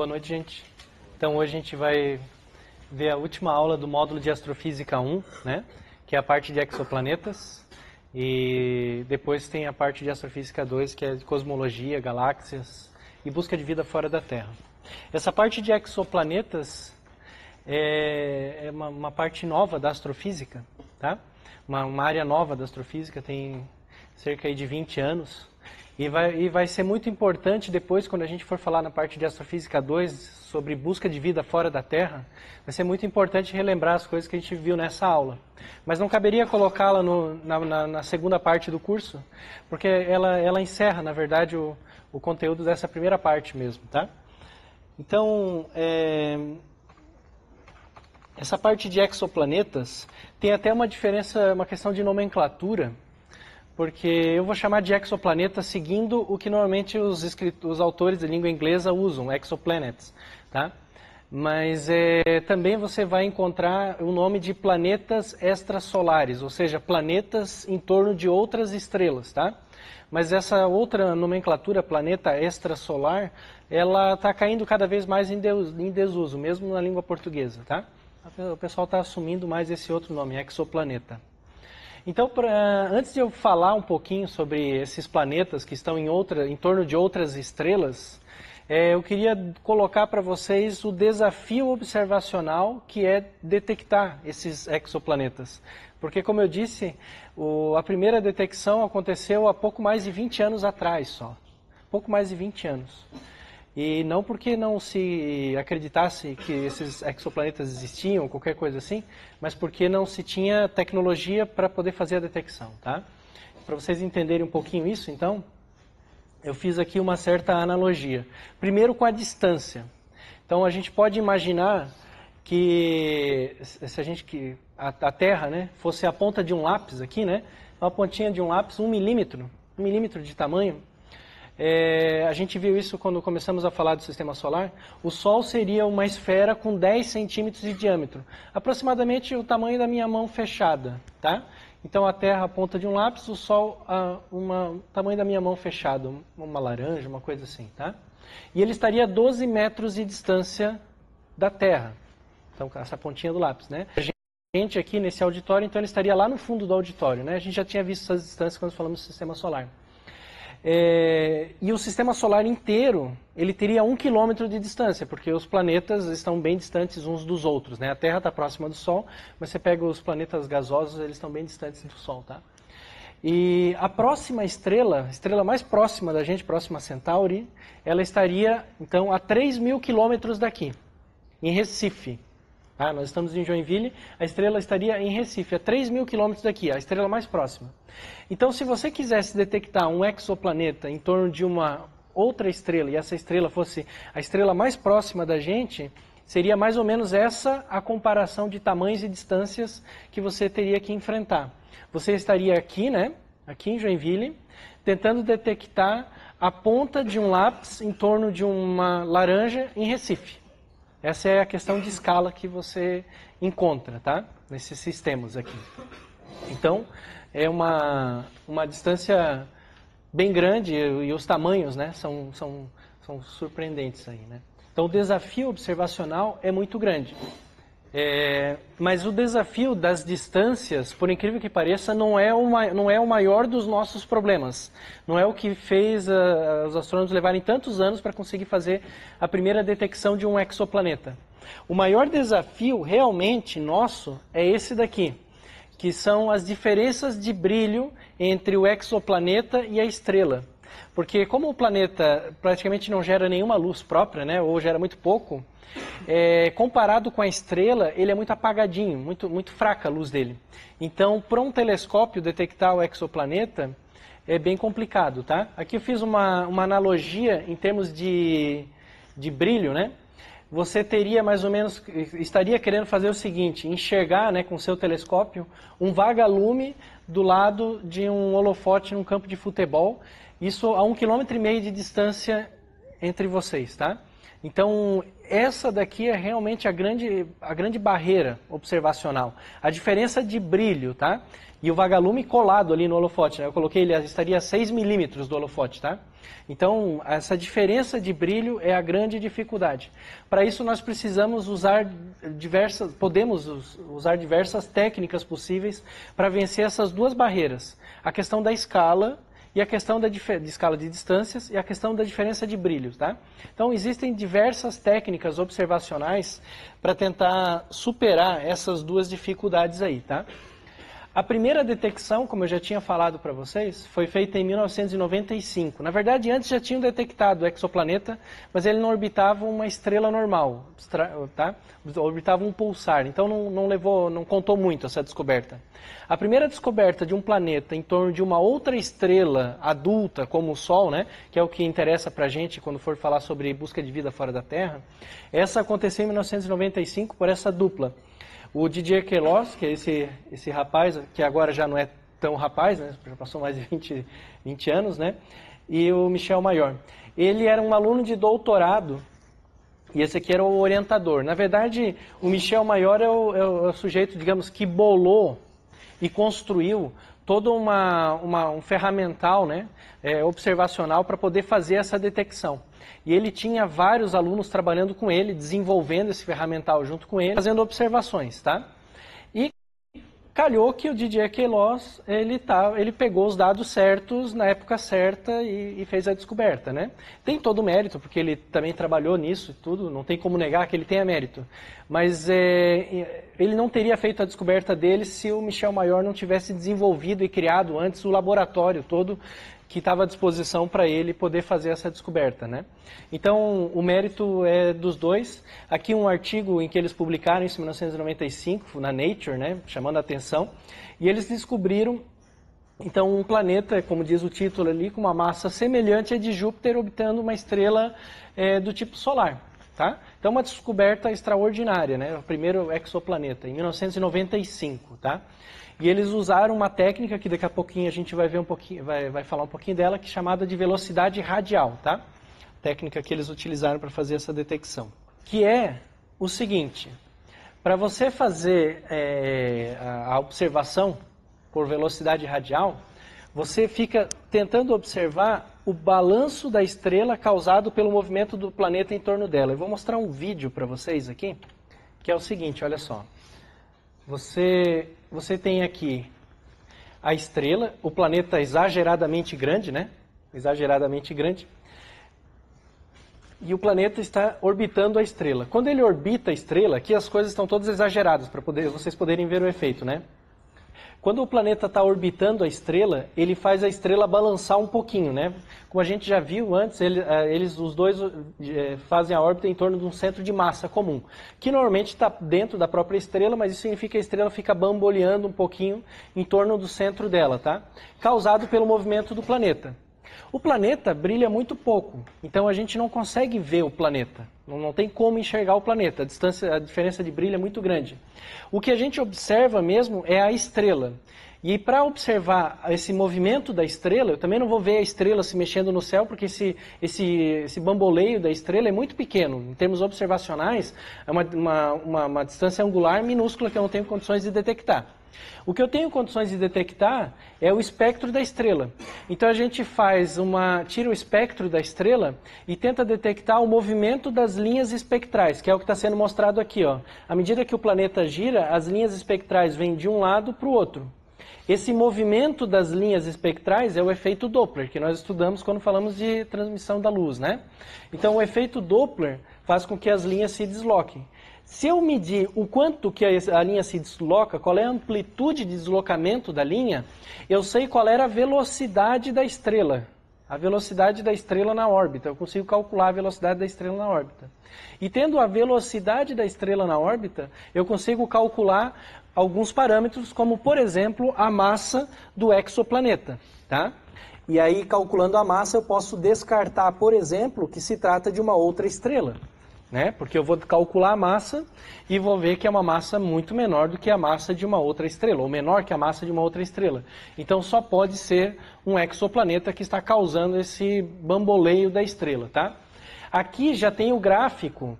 Boa noite, gente. Então, hoje a gente vai ver a última aula do módulo de Astrofísica 1, né? Que é a parte de exoplanetas. E depois tem a parte de Astrofísica 2, que é de cosmologia, galáxias e busca de vida fora da Terra. Essa parte de exoplanetas é uma parte nova da astrofísica, tá? Uma área nova da astrofísica, tem cerca de 20 anos. E vai ser muito importante depois, quando a gente for falar na parte de Astrofísica 2, sobre busca de vida fora da Terra, vai ser muito importante relembrar as coisas que a gente viu nessa aula. Mas não caberia colocá-la na segunda parte do curso, porque ela encerra, na verdade, o conteúdo dessa primeira parte mesmo, tá? Então, essa parte de exoplanetas tem até uma diferença, uma questão de nomenclatura, porque eu vou chamar de exoplaneta seguindo o que normalmente os autores de língua inglesa usam, exoplanets, tá? Mas também você vai encontrar o nome de planetas extrasolares, ou seja, planetas em torno de outras estrelas, tá? Mas essa outra nomenclatura, planeta extrasolar, ela está caindo cada vez mais em desuso, mesmo na língua portuguesa, tá? O pessoal está assumindo mais esse outro nome, exoplaneta. Então, antes de eu falar um pouquinho sobre esses planetas que estão em torno de outras estrelas, eu queria colocar para vocês o desafio observacional que é detectar esses exoplanetas. Porque, como eu disse, a primeira detecção aconteceu há pouco mais de 20 anos atrás só. Pouco mais de 20 anos. E não porque não se acreditasse que esses exoplanetas existiam, qualquer coisa assim, mas porque não se tinha tecnologia para poder fazer a detecção, tá? Para vocês entenderem um pouquinho isso, então, eu fiz aqui uma certa analogia. Primeiro com a distância. Então, a gente pode imaginar que se a Terra, né, fosse a ponta de um lápis aqui, né, uma pontinha de um lápis, 1 milímetro de tamanho. A gente viu isso quando começamos a falar do Sistema Solar. O Sol seria uma esfera com 10 centímetros de diâmetro, aproximadamente o tamanho da minha mão fechada, tá? Então a Terra a ponta de um lápis, o Sol o tamanho da minha mão fechada, uma laranja, uma coisa assim, tá? E ele estaria a 12 metros de distância da Terra, então essa pontinha do lápis, né? A gente aqui nesse auditório, então ele estaria lá no fundo do auditório, né? A gente já tinha visto essas distâncias quando falamos do Sistema Solar. E o Sistema Solar inteiro, ele teria 1 quilômetro de distância, porque os planetas estão bem distantes uns dos outros, né? A Terra está próxima do Sol, mas você pega os planetas gasosos, eles estão bem distantes do Sol, tá? E a próxima estrela, a estrela mais próxima da gente, próxima a Centauri, ela estaria, então, a 3.000 quilômetros daqui, em Recife. Ah, nós estamos em Joinville, a estrela estaria em Recife, a 3.000 quilômetros daqui, a estrela mais próxima. Então, se você quisesse detectar um exoplaneta em torno de uma outra estrela, e essa estrela fosse a estrela mais próxima da gente, seria mais ou menos essa a comparação de tamanhos e distâncias que você teria que enfrentar. Você estaria aqui, né, aqui em Joinville, tentando detectar a ponta de um lápis em torno de uma laranja em Recife. Essa é a questão de escala que você encontra, tá? Nesses sistemas aqui. Então, é uma distância bem grande e os tamanhos, né, são surpreendentes aí, né? Então, o desafio observacional é muito grande. Mas o desafio das distâncias, por incrível que pareça, não é o maior dos nossos problemas. Não é o que fez os astrônomos levarem tantos anos para conseguir fazer a primeira detecção de um exoplaneta. O maior desafio realmente nosso é esse daqui, que são as diferenças de brilho entre o exoplaneta e a estrela. Porque como o planeta praticamente não gera nenhuma luz própria, né, ou gera muito pouco, comparado com a estrela, ele é muito apagadinho, muito fraca a luz dele. Então, para um telescópio detectar o exoplaneta é bem complicado, tá? Aqui eu fiz uma analogia em termos de brilho, né? Você teria mais ou menos, estaria querendo fazer o seguinte, enxergar, né, com seu telescópio um vagalume do lado de um holofote num campo de futebol, isso a 1,5 km de distância entre vocês, tá? Então, essa daqui é realmente a grande barreira observacional. A diferença de brilho, tá? E o vagalume colado ali no holofote, né? Eu coloquei, ele estaria a 6 milímetros do holofote, tá? Então, essa diferença de brilho é a grande dificuldade. Para isso, nós precisamos podemos usar diversas técnicas possíveis para vencer essas duas barreiras. A questão da escala e a questão de escala de distâncias e a questão da diferença de brilhos, tá? Então, existem diversas técnicas observacionais para tentar superar essas duas dificuldades aí, tá? A primeira detecção, como eu já tinha falado para vocês, foi feita em 1995. Na verdade, antes já tinham detectado o exoplaneta, mas ele não orbitava uma estrela normal, tá? Orbitava um pulsar, então não contou muito essa descoberta. A primeira descoberta de um planeta em torno de uma outra estrela adulta, como o Sol, né, que é o que interessa para a gente quando for falar sobre busca de vida fora da Terra, essa aconteceu em 1995 por essa dupla. O Didier Queloz, que é esse rapaz, que agora já não é tão rapaz, né, já passou mais de 20 anos, né, e o Michel Mayor. Ele era um aluno de doutorado e esse aqui era o orientador. Na verdade, o Michel Mayor é o sujeito, digamos, que bolou e construiu todo um ferramental, né, observacional para poder fazer essa detecção. E ele tinha vários alunos trabalhando com ele, desenvolvendo esse ferramental junto com ele, fazendo observações, tá? E calhou que o Didier Queloz, ele pegou os dados certos na época certa e fez a descoberta, né? Tem todo o mérito, porque ele também trabalhou nisso e tudo, não tem como negar que ele tenha mérito. Mas ele não teria feito a descoberta dele se o Michel Mayor não tivesse desenvolvido e criado antes o laboratório todo que estava à disposição para ele poder fazer essa descoberta, né? Então, o mérito é dos dois. Aqui um artigo em que eles publicaram isso em 1995, na Nature, né, chamando a atenção, e eles descobriram, então, um planeta, como diz o título ali, com uma massa semelhante a de Júpiter, orbitando uma estrela do tipo solar, tá? Então, uma descoberta extraordinária, né? O primeiro exoplaneta, em 1995, tá? E eles usaram uma técnica que daqui a pouquinho a gente vai ver um pouquinho, vai falar um pouquinho dela, que é chamada de velocidade radial, tá? Técnica que eles utilizaram para fazer essa detecção. Que é o seguinte: para você fazer a observação por velocidade radial, você fica tentando observar o balanço da estrela causado pelo movimento do planeta em torno dela. Eu vou mostrar um vídeo para vocês aqui, que é o seguinte, olha só. Você tem aqui a estrela, o planeta exageradamente grande, né? Exageradamente grande. E o planeta está orbitando a estrela. Quando ele orbita a estrela, aqui as coisas estão todas exageradas, para vocês poderem ver o efeito, né? Quando o planeta está orbitando a estrela, ele faz a estrela balançar um pouquinho, né? Como a gente já viu antes, os dois fazem a órbita em torno de um centro de massa comum, que normalmente está dentro da própria estrela, mas isso significa que a estrela fica bamboleando um pouquinho em torno do centro dela, tá? Causado pelo movimento do planeta. O planeta brilha muito pouco, então a gente não consegue ver o planeta. Não tem como enxergar o planeta, a diferença de brilho é muito grande. O que a gente observa mesmo é a estrela. E para observar esse movimento da estrela, eu também não vou ver a estrela se mexendo no céu, porque esse bamboleio da estrela é muito pequeno. Em termos observacionais, é uma distância angular minúscula que eu não tenho condições de detectar. O que eu tenho condições de detectar é o espectro da estrela. Então a gente tira o espectro da estrela e tenta detectar o movimento das linhas espectrais, que é o que está sendo mostrado aqui, ó. À medida que o planeta gira, as linhas espectrais vêm de um lado para o outro. Esse movimento das linhas espectrais é o efeito Doppler, que nós estudamos quando falamos de transmissão da luz, né? Então o efeito Doppler faz com que as linhas se desloquem. Se eu medir o quanto que a linha se desloca, qual é a amplitude de deslocamento da linha, eu sei qual era a velocidade da estrela. A velocidade da estrela na órbita. Eu consigo calcular a velocidade da estrela na órbita. E tendo a velocidade da estrela na órbita, eu consigo calcular alguns parâmetros, como, por exemplo, a massa do exoplaneta, tá? E aí, calculando a massa, eu posso descartar, por exemplo, que se trata de uma outra estrela. Né? Porque eu vou calcular a massa e vou ver que é uma massa muito menor do que a massa de uma outra estrela, ou menor que a massa de uma outra estrela. Então só pode ser um exoplaneta que está causando esse bamboleio da estrela, tá? Aqui já tem o gráfico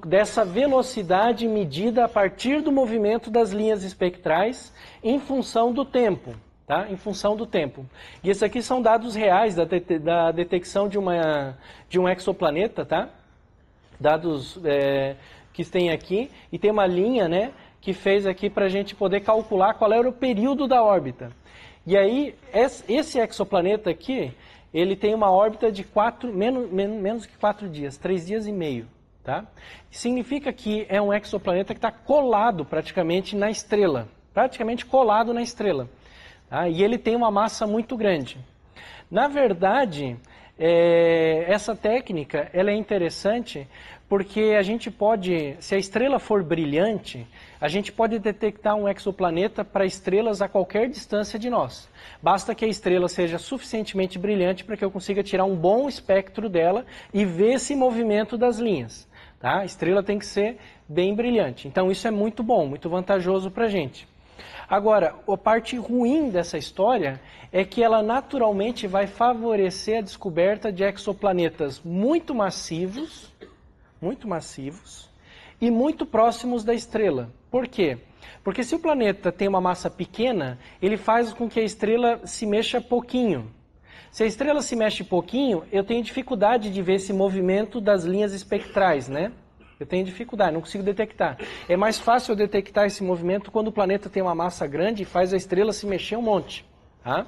dessa velocidade medida a partir do movimento das linhas espectrais em função do tempo. Tá? Em função do tempo. E esses aqui são dados reais da detecção de um exoplaneta, tá? Dados que tem aqui, e tem uma linha, né, que fez aqui para a gente poder calcular qual era o período da órbita. E aí, esse exoplaneta aqui, ele tem uma órbita de menos que 4 dias, 3 dias e meio. Tá? Significa que é um exoplaneta que está colado praticamente na estrela. Praticamente colado na estrela. Tá? E ele tem uma massa muito grande. Na verdade, essa técnica ela é interessante porque a gente pode, se a estrela for brilhante, a gente pode detectar um exoplaneta para estrelas a qualquer distância de nós. Basta que a estrela seja suficientemente brilhante para que eu consiga tirar um bom espectro dela e ver esse movimento das linhas. Tá? A estrela tem que ser bem brilhante. Então isso é muito bom, muito vantajoso para a gente. Agora, a parte ruim dessa história é que ela naturalmente vai favorecer a descoberta de exoplanetas muito massivos e muito próximos da estrela. Por quê? Porque se o planeta tem uma massa pequena, ele faz com que a estrela se mexa pouquinho. Se a estrela se mexe pouquinho, eu tenho dificuldade de ver esse movimento das linhas espectrais, né? Eu tenho dificuldade, não consigo detectar. É mais fácil eu detectar esse movimento quando o planeta tem uma massa grande e faz a estrela se mexer um monte. Tá?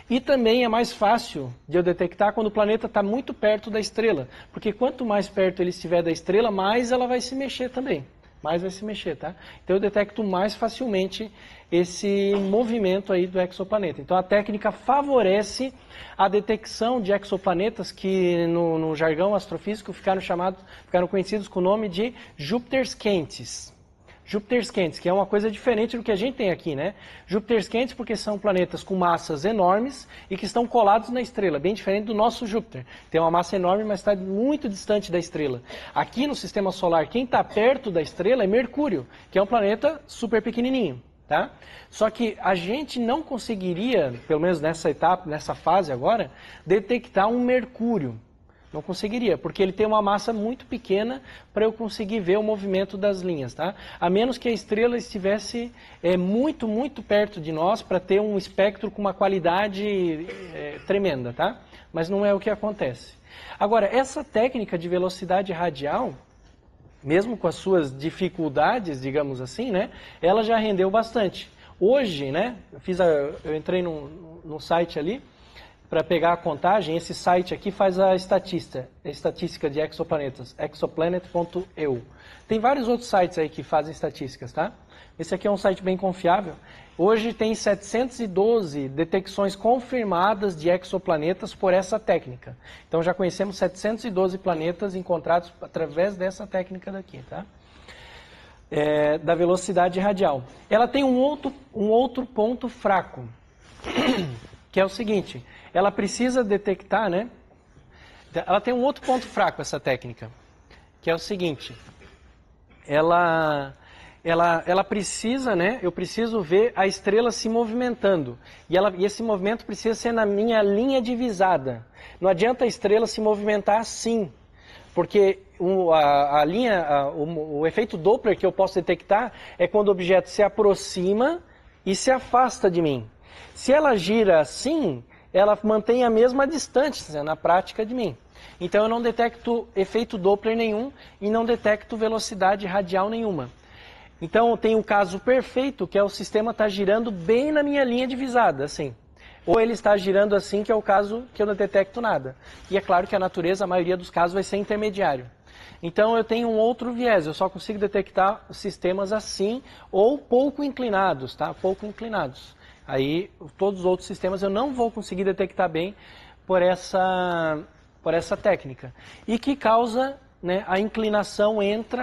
E também é mais fácil de eu detectar quando o planeta está muito perto da estrela. Porque quanto mais perto ele estiver da estrela, mais ela vai se mexer também. Mais vai se mexer, tá? Então eu detecto mais facilmente esse movimento aí do exoplaneta. Então a técnica favorece a detecção de exoplanetas que no jargão astrofísico ficaram conhecidos com o nome de Júpiters quentes. Júpiters quentes, que é uma coisa diferente do que a gente tem aqui, né? Júpiters quentes porque são planetas com massas enormes e que estão colados na estrela, bem diferente do nosso Júpiter. Tem uma massa enorme, mas está muito distante da estrela. Aqui no Sistema Solar, quem está perto da estrela é Mercúrio, que é um planeta super pequenininho, tá? Só que a gente não conseguiria, pelo menos nessa etapa, nessa fase agora, detectar um Mercúrio. Não conseguiria, porque ele tem uma massa muito pequena para eu conseguir ver o movimento das linhas, tá? A menos que a estrela estivesse muito, muito perto de nós para ter um espectro com uma qualidade tremenda, tá? Mas não é o que acontece. Agora, essa técnica de velocidade radial, mesmo com as suas dificuldades, digamos assim, né? Ela já rendeu bastante. Hoje, né? Eu entrei no site ali para pegar a contagem. Esse site aqui faz a estatística de exoplanetas, exoplanet.eu. Tem vários outros sites aí que fazem estatísticas, tá? Esse aqui é um site bem confiável. Hoje tem 712 detecções confirmadas de exoplanetas por essa técnica. Então já conhecemos 712 planetas encontrados através dessa técnica daqui, tá? Da velocidade radial. Ela tem um outro ponto fraco, que é o seguinte: ela precisa detectar, né? Ela tem um outro ponto fraco, essa técnica, que é o seguinte: ela precisa, né? Eu preciso ver a estrela se movimentando. E esse movimento precisa ser na minha linha divisada. Não adianta a estrela se movimentar assim, porque o efeito Doppler que eu posso detectar é quando o objeto se aproxima e se afasta de mim. Se ela gira assim, ela mantém a mesma distância na prática de mim. Então eu não detecto efeito Doppler nenhum e não detecto velocidade radial nenhuma. Então tem o caso perfeito, que é o sistema estar girando bem na minha linha divisada, assim. Ou ele está girando assim, que é o caso que eu não detecto nada. E é claro que a natureza, a maioria dos casos, vai ser intermediário. Então eu tenho um outro viés, eu só consigo detectar sistemas assim, ou pouco inclinados, tá? Pouco inclinados. Aí, todos os outros sistemas eu não vou conseguir detectar bem por essa técnica. E que causa, né, a inclinação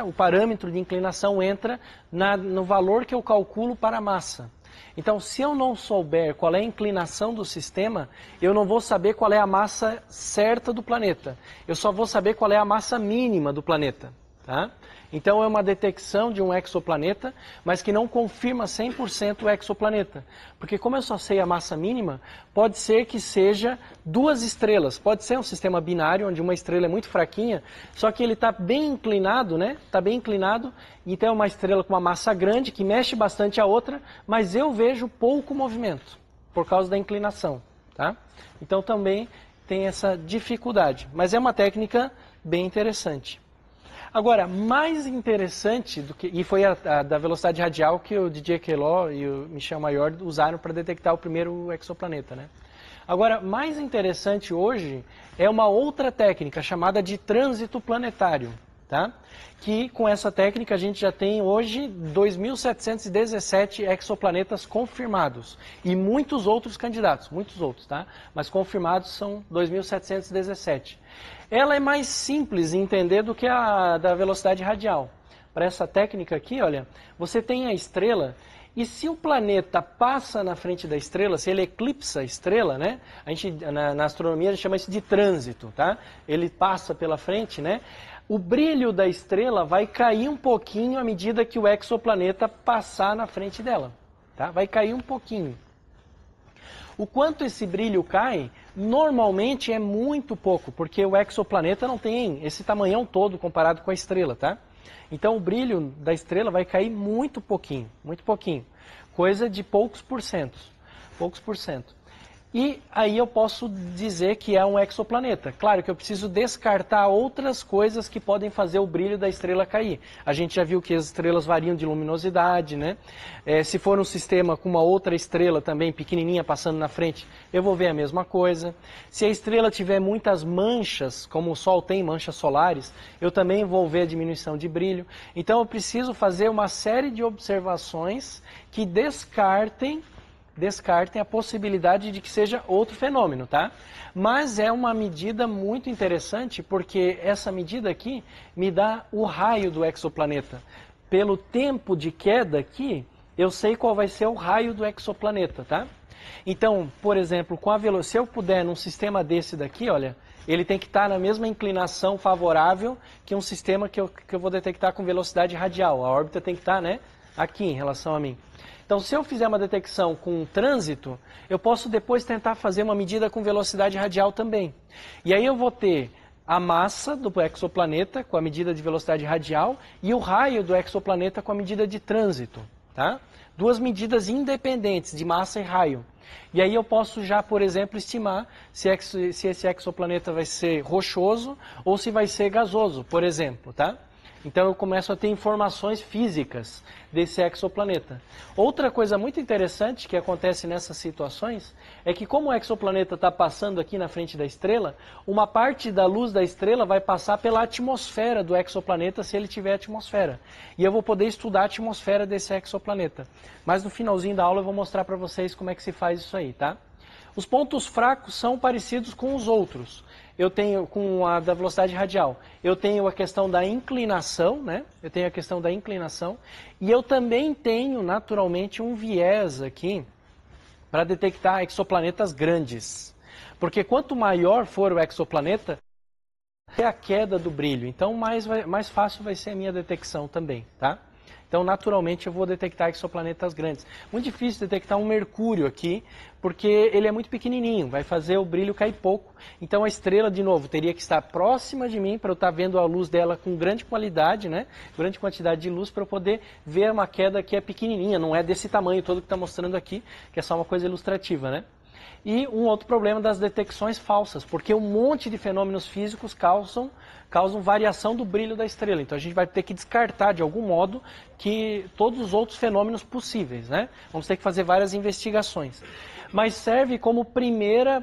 o parâmetro de inclinação entra no valor que eu calculo para a massa. Então, se eu não souber qual é a inclinação do sistema, eu não vou saber qual é a massa certa do planeta. Eu só vou saber qual é a massa mínima do planeta, tá? Então é uma detecção de um exoplaneta, mas que não confirma 100% o exoplaneta. Porque como eu só sei a massa mínima, pode ser que seja duas estrelas. Pode ser um sistema binário, onde uma estrela é muito fraquinha, só que ele está bem inclinado, né? Está bem inclinado, então é uma estrela com uma massa grande, que mexe bastante a outra, mas eu vejo pouco movimento, por causa da inclinação, tá? Então também tem essa dificuldade, mas é uma técnica bem interessante. Agora, mais interessante do que, e foi a da velocidade radial que o Didier Queloz e o Michel Mayor usaram para detectar o primeiro exoplaneta, né? Agora, mais interessante hoje é uma outra técnica chamada de trânsito planetário, tá? Que com essa técnica a gente já tem hoje 2.717 exoplanetas confirmados e muitos outros candidatos, muitos outros, tá? Mas confirmados são 2.717. Ela é mais simples em entender do que a da velocidade radial. Para essa técnica aqui, olha, você tem a estrela e se o planeta passa na frente da estrela, se ele eclipsa a estrela, né? A gente, na astronomia a gente chama isso de trânsito, tá? Ele passa pela frente, né? O brilho da estrela vai cair um pouquinho à medida que o exoplaneta passar na frente dela, tá? Vai cair um pouquinho. O quanto esse brilho cai, normalmente é muito pouco, porque o exoplaneta não tem esse tamanhão todo comparado com a estrela, tá? Então o brilho da estrela vai cair muito pouquinho, coisa de poucos por cento. E aí eu posso dizer que é um exoplaneta. Claro que eu preciso descartar outras coisas que podem fazer o brilho da estrela cair. A gente já viu que as estrelas variam de luminosidade, né? Se for um sistema com uma outra estrela também pequenininha passando na frente, eu vou ver a mesma coisa. Se a estrela tiver muitas manchas, como o Sol tem manchas solares, eu também vou ver a diminuição de brilho. Então eu preciso fazer uma série de observações que descartem a possibilidade de que seja outro fenômeno, tá? Mas é uma medida muito interessante, porque essa medida aqui me dá o raio do exoplaneta. Pelo tempo de queda aqui, eu sei qual vai ser o raio do exoplaneta, tá? Então, por exemplo, se eu puder num sistema desse daqui, olha, ele tem que estar na mesma inclinação favorável que um sistema que eu vou detectar com velocidade radial. A órbita tem que estar, né, aqui em relação a mim. Então, se eu fizer uma detecção com trânsito, eu posso depois tentar fazer uma medida com velocidade radial também. E aí eu vou ter a massa do exoplaneta com a medida de velocidade radial e o raio do exoplaneta com a medida de trânsito, tá? Duas medidas independentes de massa e raio. E aí eu posso já, por exemplo, estimar se esse exoplaneta vai ser rochoso ou se vai ser gasoso, por exemplo, tá? Então eu começo a ter informações físicas desse exoplaneta. Outra coisa muito interessante que acontece nessas situações é que como o exoplaneta está passando aqui na frente da estrela, uma parte da luz da estrela vai passar pela atmosfera do exoplaneta se ele tiver atmosfera. E eu vou poder estudar a atmosfera desse exoplaneta. Mas no finalzinho da aula eu vou mostrar para vocês como é que se faz isso aí, tá? Os pontos fracos são parecidos com os outros. Eu tenho, com a da velocidade radial, eu tenho a questão da inclinação, né? Eu tenho a questão da inclinação. E eu também tenho, naturalmente, um viés aqui para detectar exoplanetas grandes. Porque quanto maior for o exoplaneta, é a queda do brilho. Então, mais fácil vai ser a minha detecção também, tá? Então, naturalmente, eu vou detectar exoplanetas grandes. Muito difícil detectar um Mercúrio aqui, porque ele é muito pequenininho, vai fazer o brilho cair pouco. Então, a estrela, de novo, teria que estar próxima de mim para eu estar vendo a luz dela com grande qualidade, né? Grande quantidade de luz para eu poder ver uma queda que é pequenininha, não é desse tamanho todo que está mostrando aqui, que é só uma coisa ilustrativa, né? E um outro problema das detecções falsas, porque um monte de fenômenos físicos causam variação do brilho da estrela. Então a gente vai ter que descartar de algum modo que todos os outros fenômenos possíveis, né? Vamos ter que fazer várias investigações. Mas serve como primeira,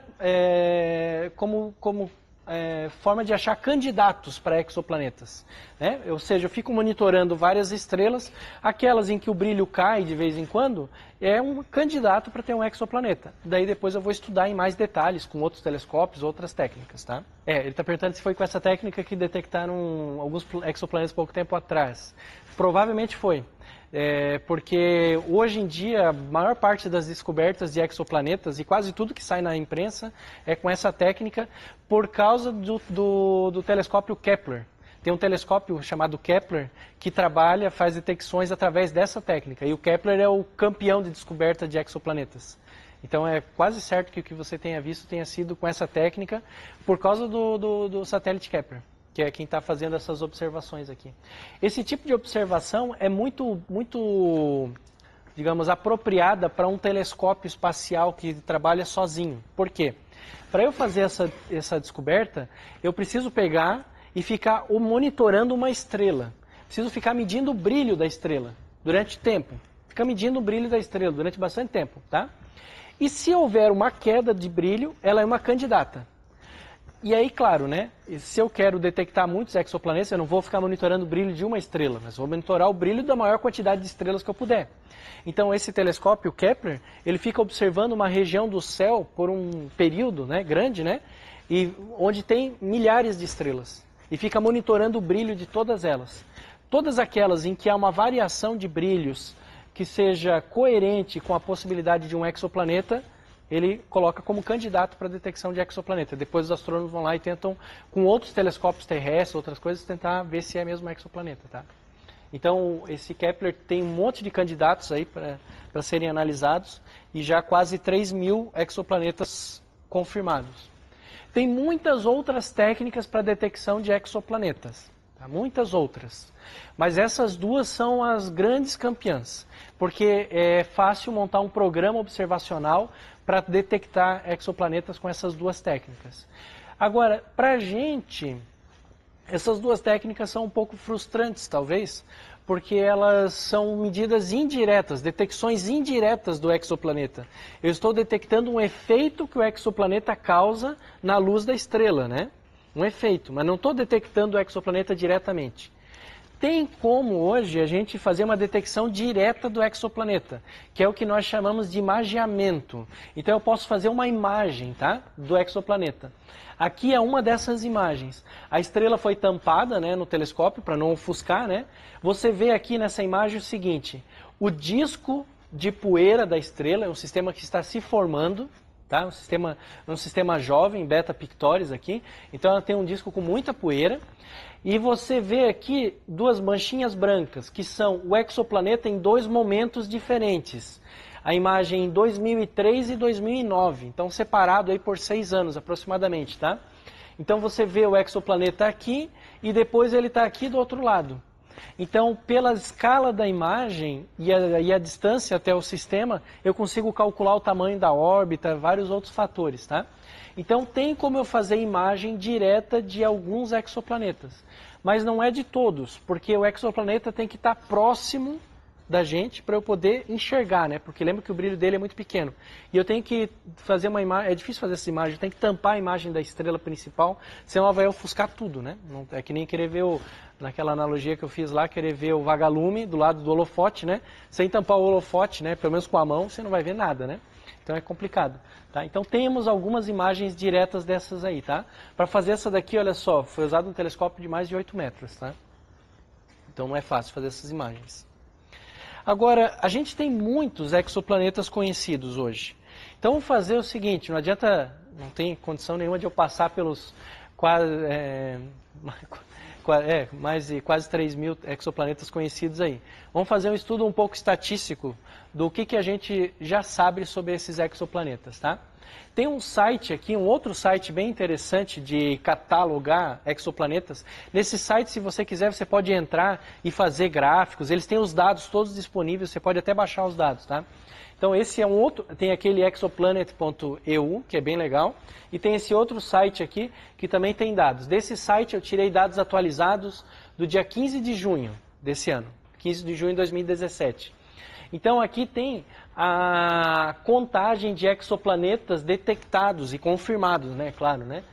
forma de achar candidatos para exoplanetas, né? Ou seja, eu fico monitorando várias estrelas, aquelas em que o brilho cai de vez em quando, é um candidato para ter um exoplaneta. Daí depois eu vou estudar em mais detalhes, com outros telescópios, outras técnicas, tá? Ele está perguntando se foi com essa técnica que detectaram alguns exoplanetas pouco tempo atrás. Provavelmente foi. Porque hoje em dia a maior parte das descobertas de exoplanetas e quase tudo que sai na imprensa é com essa técnica por causa do telescópio Kepler. Tem um telescópio chamado Kepler que trabalha, faz detecções através dessa técnica. E o Kepler é o campeão de descoberta de exoplanetas. Então é quase certo que o que você tenha visto tenha sido com essa técnica por causa do satélite Kepler, que é quem está fazendo essas observações aqui. Esse tipo de observação é muito, digamos, apropriada para um telescópio espacial que trabalha sozinho. Por quê? Para eu fazer essa descoberta, eu preciso pegar e ficar monitorando uma estrela. Preciso ficar medindo o brilho da estrela durante tempo. Ficar medindo o brilho da estrela durante bastante tempo, tá? E se houver uma queda de brilho, ela é uma candidata. E aí, claro, né? Se eu quero detectar muitos exoplanetas, eu não vou ficar monitorando o brilho de uma estrela, mas vou monitorar o brilho da maior quantidade de estrelas que eu puder. Então, esse telescópio, o Kepler, ele fica observando uma região do céu por um período, né, grande, né? E onde tem milhares de estrelas. E fica monitorando o brilho de todas elas. Todas aquelas em que há uma variação de brilhos que seja coerente com a possibilidade de um exoplaneta, ele coloca como candidato para a detecção de exoplaneta. Depois os astrônomos vão lá e tentam, com outros telescópios terrestres, outras coisas, tentar ver se é mesmo um exoplaneta, tá? Então, esse Kepler tem um monte de candidatos aí para serem analisados e já quase 3.000 exoplanetas confirmados. Tem muitas outras técnicas para detecção de exoplanetas, tá? Muitas outras. Mas essas duas são as grandes campeãs, porque é fácil montar um programa observacional para detectar exoplanetas com essas duas técnicas. Agora, para a gente, essas duas técnicas são um pouco frustrantes, talvez, porque elas são medidas indiretas, detecções indiretas do exoplaneta. Eu estou detectando um efeito que o exoplaneta causa na luz da estrela, né? Um efeito, mas não estou detectando o exoplaneta diretamente. Tem como hoje a gente fazer uma detecção direta do exoplaneta, que é o que nós chamamos de imageamento. Então eu posso fazer uma imagem, tá, do exoplaneta. Aqui é uma dessas imagens. A estrela foi tampada, né, no telescópio para não ofuscar, né? Você vê aqui nessa imagem o seguinte: o disco de poeira da estrela é um sistema que está se formando. Tá? Um sistema jovem, Beta Pictoris aqui. Então ela tem um disco com muita poeira. E você vê aqui duas manchinhas brancas, que são o exoplaneta em dois momentos diferentes. A imagem em 2003 e 2009. Então separado aí por 6 anos aproximadamente. Tá? Então você vê o exoplaneta aqui e depois ele está aqui do outro lado. Então, pela escala da imagem e a distância até o sistema, eu consigo calcular o tamanho da órbita, vários outros fatores, tá? Então, tem como eu fazer imagem direta de alguns exoplanetas, mas não é de todos, porque o exoplaneta tem que estar próximo da gente para eu poder enxergar, né? Porque lembra que o brilho dele é muito pequeno. E eu tenho que fazer uma imagem, é difícil fazer essa imagem, eu tenho que tampar a imagem da estrela principal, senão ela vai ofuscar tudo, né? Não, é que nem querer ver naquela analogia que eu fiz lá, querer ver o vagalume do lado do holofote, né? Sem tampar o holofote, né? Pelo menos com a mão, você não vai ver nada, né? Então é complicado, tá? Então temos algumas imagens diretas dessas aí, tá? Para fazer essa daqui, olha só, foi usado um telescópio de mais de 8 metros, tá? Então não é fácil fazer essas imagens. Agora, a gente tem muitos exoplanetas conhecidos hoje. Então, vamos fazer o seguinte, não adianta, não tem condição nenhuma de eu passar pelos mais de quase 3.000 exoplanetas conhecidos aí. Vamos fazer um estudo um pouco estatístico do que a gente já sabe sobre esses exoplanetas, tá? Tem um site aqui, um outro site bem interessante de catalogar exoplanetas. Nesse site, se você quiser, você pode entrar e fazer gráficos. Eles têm os dados todos disponíveis, você pode até baixar os dados, tá? Então esse é um outro, tem aquele exoplanet.eu, que é bem legal, e tem esse outro site aqui, que também tem dados. Desse site eu tirei dados atualizados do dia 15 de junho desse ano, 15 de junho de 2017. Então aqui tem a contagem de exoplanetas detectados e confirmados, né, claro, né?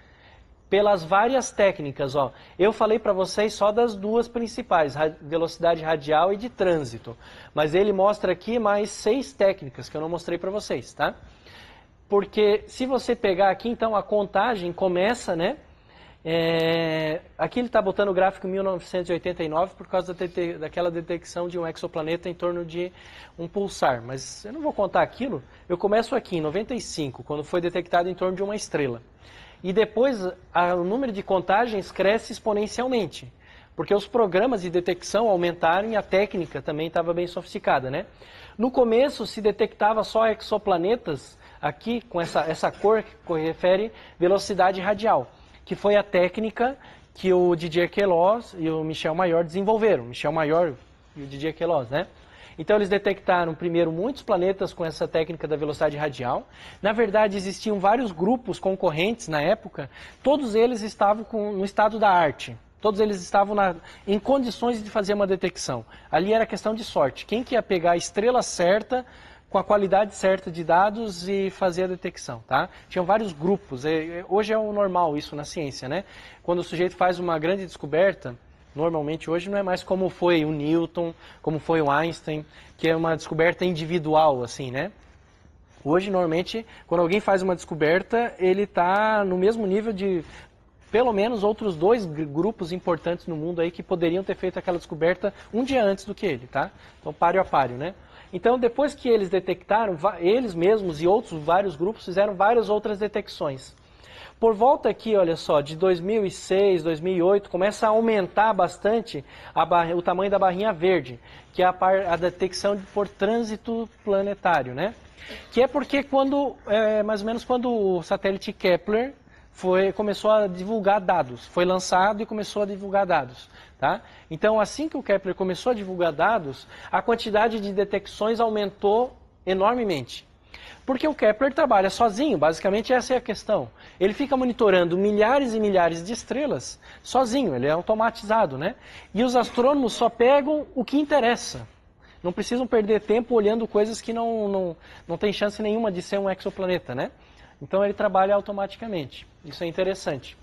Pelas várias técnicas, ó. Eu falei para vocês só das duas principais, velocidade radial e de trânsito. Mas ele mostra aqui mais 6 técnicas que eu não mostrei para vocês, tá? Porque se você pegar aqui, então a contagem começa, né? Aqui ele está botando o gráfico 1989 por causa daquela detecção de um exoplaneta em torno de um pulsar. Mas eu não vou contar aquilo. Eu começo aqui em 95, quando foi detectado em torno de uma estrela. E depois o número de contagens cresce exponencialmente. porque os programas de detecção aumentaram e a técnica também estava bem sofisticada, né? No começo se detectava só exoplanetas, aqui com essa cor que refere velocidade radial, que foi a técnica que o Didier Queloz e o Michel Mayor desenvolveram. Michel Mayor e o Didier Queloz, né? Então eles detectaram primeiro muitos planetas com essa técnica da velocidade radial. Na verdade existiam vários grupos concorrentes na época, todos eles estavam no estado da arte. Todos eles estavam em condições de fazer uma detecção. Ali era questão de sorte. Quem que ia pegar a estrela certa, com a qualidade certa de dados e fazer a detecção, tá? Tinham vários grupos. Hoje é o normal isso na ciência, né? Quando o sujeito faz uma grande descoberta, normalmente hoje não é mais como foi o Newton, como foi o Einstein, que é uma descoberta individual, assim, né? Hoje, normalmente, quando alguém faz uma descoberta, ele está no mesmo nível de pelo menos outros 2 grupos importantes no mundo aí que poderiam ter feito aquela descoberta um dia antes do que ele, tá? Então, páreo a páreo, né? Então, depois que eles detectaram, eles mesmos e outros vários grupos fizeram várias outras detecções. Por volta aqui, olha só, de 2006, 2008, começa a aumentar bastante o tamanho da barrinha verde, que é a detecção por trânsito planetário, né? Que é porque mais ou menos quando o satélite Kepler começou a divulgar dados, foi lançado e começou a divulgar dados, tá? Então, assim que o Kepler começou a divulgar dados, a quantidade de detecções aumentou enormemente. Porque o Kepler trabalha sozinho, basicamente essa é a questão. Ele fica monitorando milhares e milhares de estrelas sozinho, ele é automatizado, né? E os astrônomos só pegam o que interessa. Não precisam perder tempo olhando coisas que não tem chance nenhuma de ser um exoplaneta, né? Então ele trabalha automaticamente. Isso é interessante.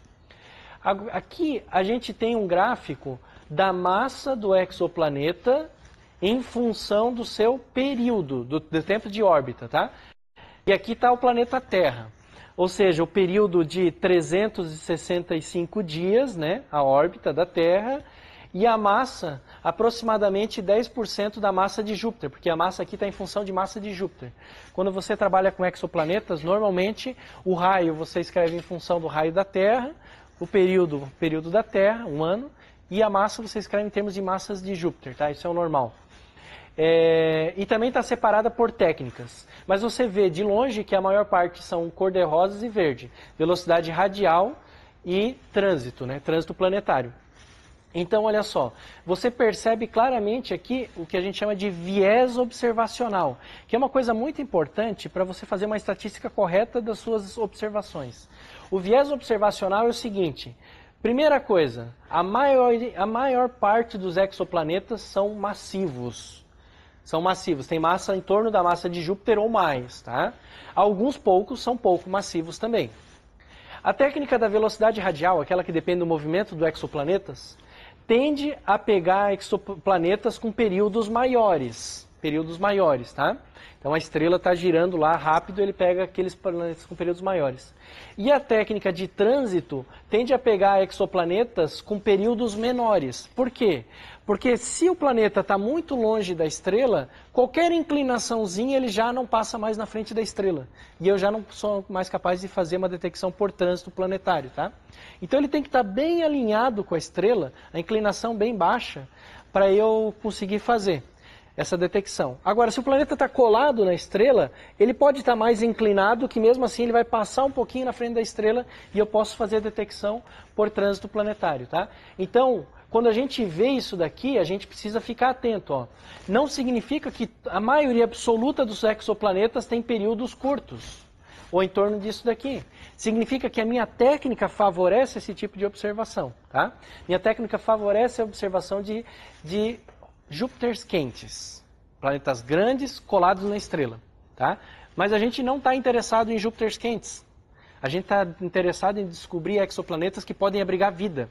Aqui a gente tem um gráfico da massa do exoplaneta em função do seu período, do tempo de órbita, tá? E aqui está o planeta Terra, ou seja, o período de 365 dias, né, a órbita da Terra, e a massa, aproximadamente 10% da massa de Júpiter, porque a massa aqui está em função de massa de Júpiter. Quando você trabalha com exoplanetas, normalmente o raio você escreve em função do raio da Terra, o período da Terra, um ano, e a massa você escreve em termos de massas de Júpiter, tá? Isso é o normal. E também está separada por técnicas. Mas você vê de longe que a maior parte são cor-de-rosas e verde. Velocidade radial e trânsito, né? Trânsito planetário. Então, olha só, você percebe claramente aqui o que a gente chama de viés observacional, que é uma coisa muito importante para você fazer uma estatística correta das suas observações. O viés observacional é o seguinte: primeira coisa, a maior parte dos exoplanetas são massivos. São massivos, tem massa em torno da massa de Júpiter ou mais, tá? Alguns poucos são pouco massivos também. A técnica da velocidade radial, aquela que depende do movimento dos exoplanetas, tende a pegar exoplanetas com períodos maiores, tá? Então a estrela está girando lá rápido, ele pega aqueles planetas com períodos maiores. E a técnica de trânsito tende a pegar exoplanetas com períodos menores. Por quê? Porque se o planeta está muito longe da estrela, qualquer inclinaçãozinha ele já não passa mais na frente da estrela. E eu já não sou mais capaz de fazer uma detecção por trânsito planetário, tá? Então ele tem que estar bem alinhado com a estrela, a inclinação bem baixa, para eu conseguir fazer essa detecção. Agora, se o planeta está colado na estrela, ele pode estar mais inclinado, que mesmo assim ele vai passar um pouquinho na frente da estrela e eu posso fazer a detecção por trânsito planetário, tá? Então, quando a gente vê isso daqui, a gente precisa ficar atento, ó. Não significa que a maioria absoluta dos exoplanetas tem períodos curtos, ou em torno disso daqui. Significa que a minha técnica favorece esse tipo de observação, tá? Minha técnica favorece a observação de Júpiters quentes, planetas grandes colados na estrela, tá? Mas a gente não está interessado em Júpiters quentes. A gente está interessado em descobrir exoplanetas que podem abrigar vida.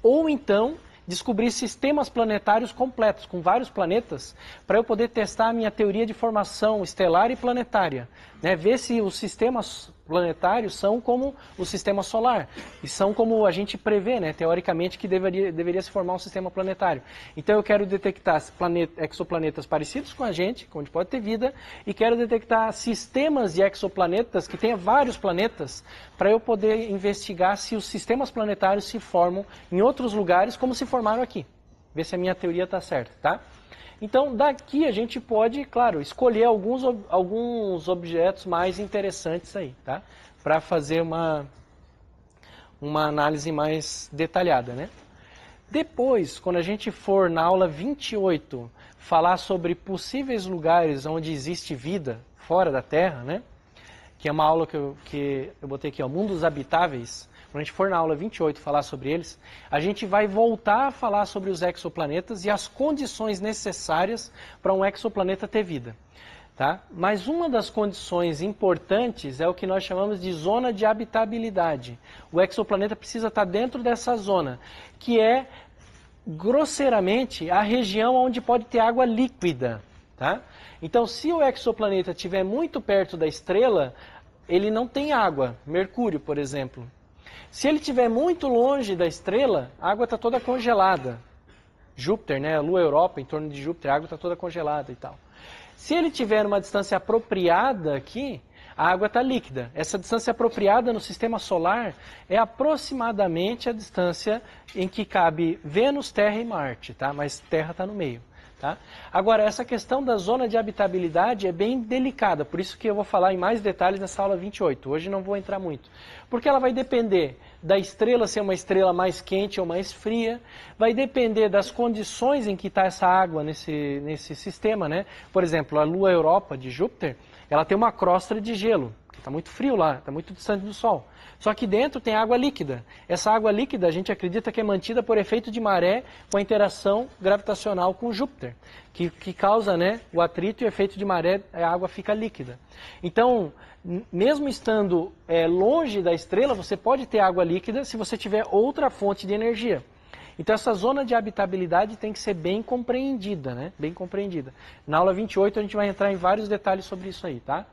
Ou então, descobrir sistemas planetários completos, com vários planetas, para eu poder testar a minha teoria de formação estelar e planetária. né? Ver se os sistemas planetários são como o sistema solar, e são como a gente prevê, né, teoricamente, que deveria se formar um sistema planetário. Então eu quero detectar exoplanetas parecidos com a gente, onde pode ter vida, e quero detectar sistemas de exoplanetas que tenha vários planetas, para eu poder investigar se os sistemas planetários se formam em outros lugares como se formaram aqui. Ver se a minha teoria está certa, tá? Então, daqui a gente pode, claro, escolher alguns objetos mais interessantes aí, tá? Para fazer uma análise mais detalhada, né? Depois, quando a gente for na aula 28, falar sobre possíveis lugares onde existe vida fora da Terra, né? Que é uma aula que eu botei aqui, ó, Mundos Habitáveis. Quando a gente for na aula 28 falar sobre eles, a gente vai voltar a falar sobre os exoplanetas e as condições necessárias para um exoplaneta ter vida. Tá? Mas uma das condições importantes é o que nós chamamos de zona de habitabilidade. O exoplaneta precisa estar dentro dessa zona, que é, grosseiramente, a região onde pode ter água líquida. Tá? Então, se o exoplaneta estiver muito perto da estrela, ele não tem água. Mercúrio, por exemplo. Se ele estiver muito longe da estrela, a água está toda congelada. Júpiter, né, a Lua Europa, em torno de Júpiter, a água está toda congelada e tal. Se ele tiver uma distância apropriada aqui, a água está líquida. Essa distância apropriada no sistema solar é aproximadamente a distância em que cabe Vênus, Terra e Marte, tá? Mas Terra está no meio. Tá? Agora, essa questão da zona de habitabilidade é bem delicada, por isso que eu vou falar em mais detalhes nessa aula 28. Hoje não vou entrar muito. Porque ela vai depender da estrela ser uma estrela mais quente ou mais fria, vai depender das condições em que está essa água nesse sistema, né? Por exemplo, a Lua Europa de Júpiter, ela tem uma crosta de gelo, está muito frio lá, está muito distante do Sol. Só que dentro tem água líquida. Essa água líquida a gente acredita que é mantida por efeito de maré com a interação gravitacional com Júpiter, que causa, né, o atrito e o efeito de maré, a água fica líquida. Então, mesmo estando longe da estrela, você pode ter água líquida se você tiver outra fonte de energia. Então essa zona de habitabilidade tem que ser bem compreendida, né? Bem compreendida. Na aula 28 a gente vai entrar em vários detalhes sobre isso aí, tá?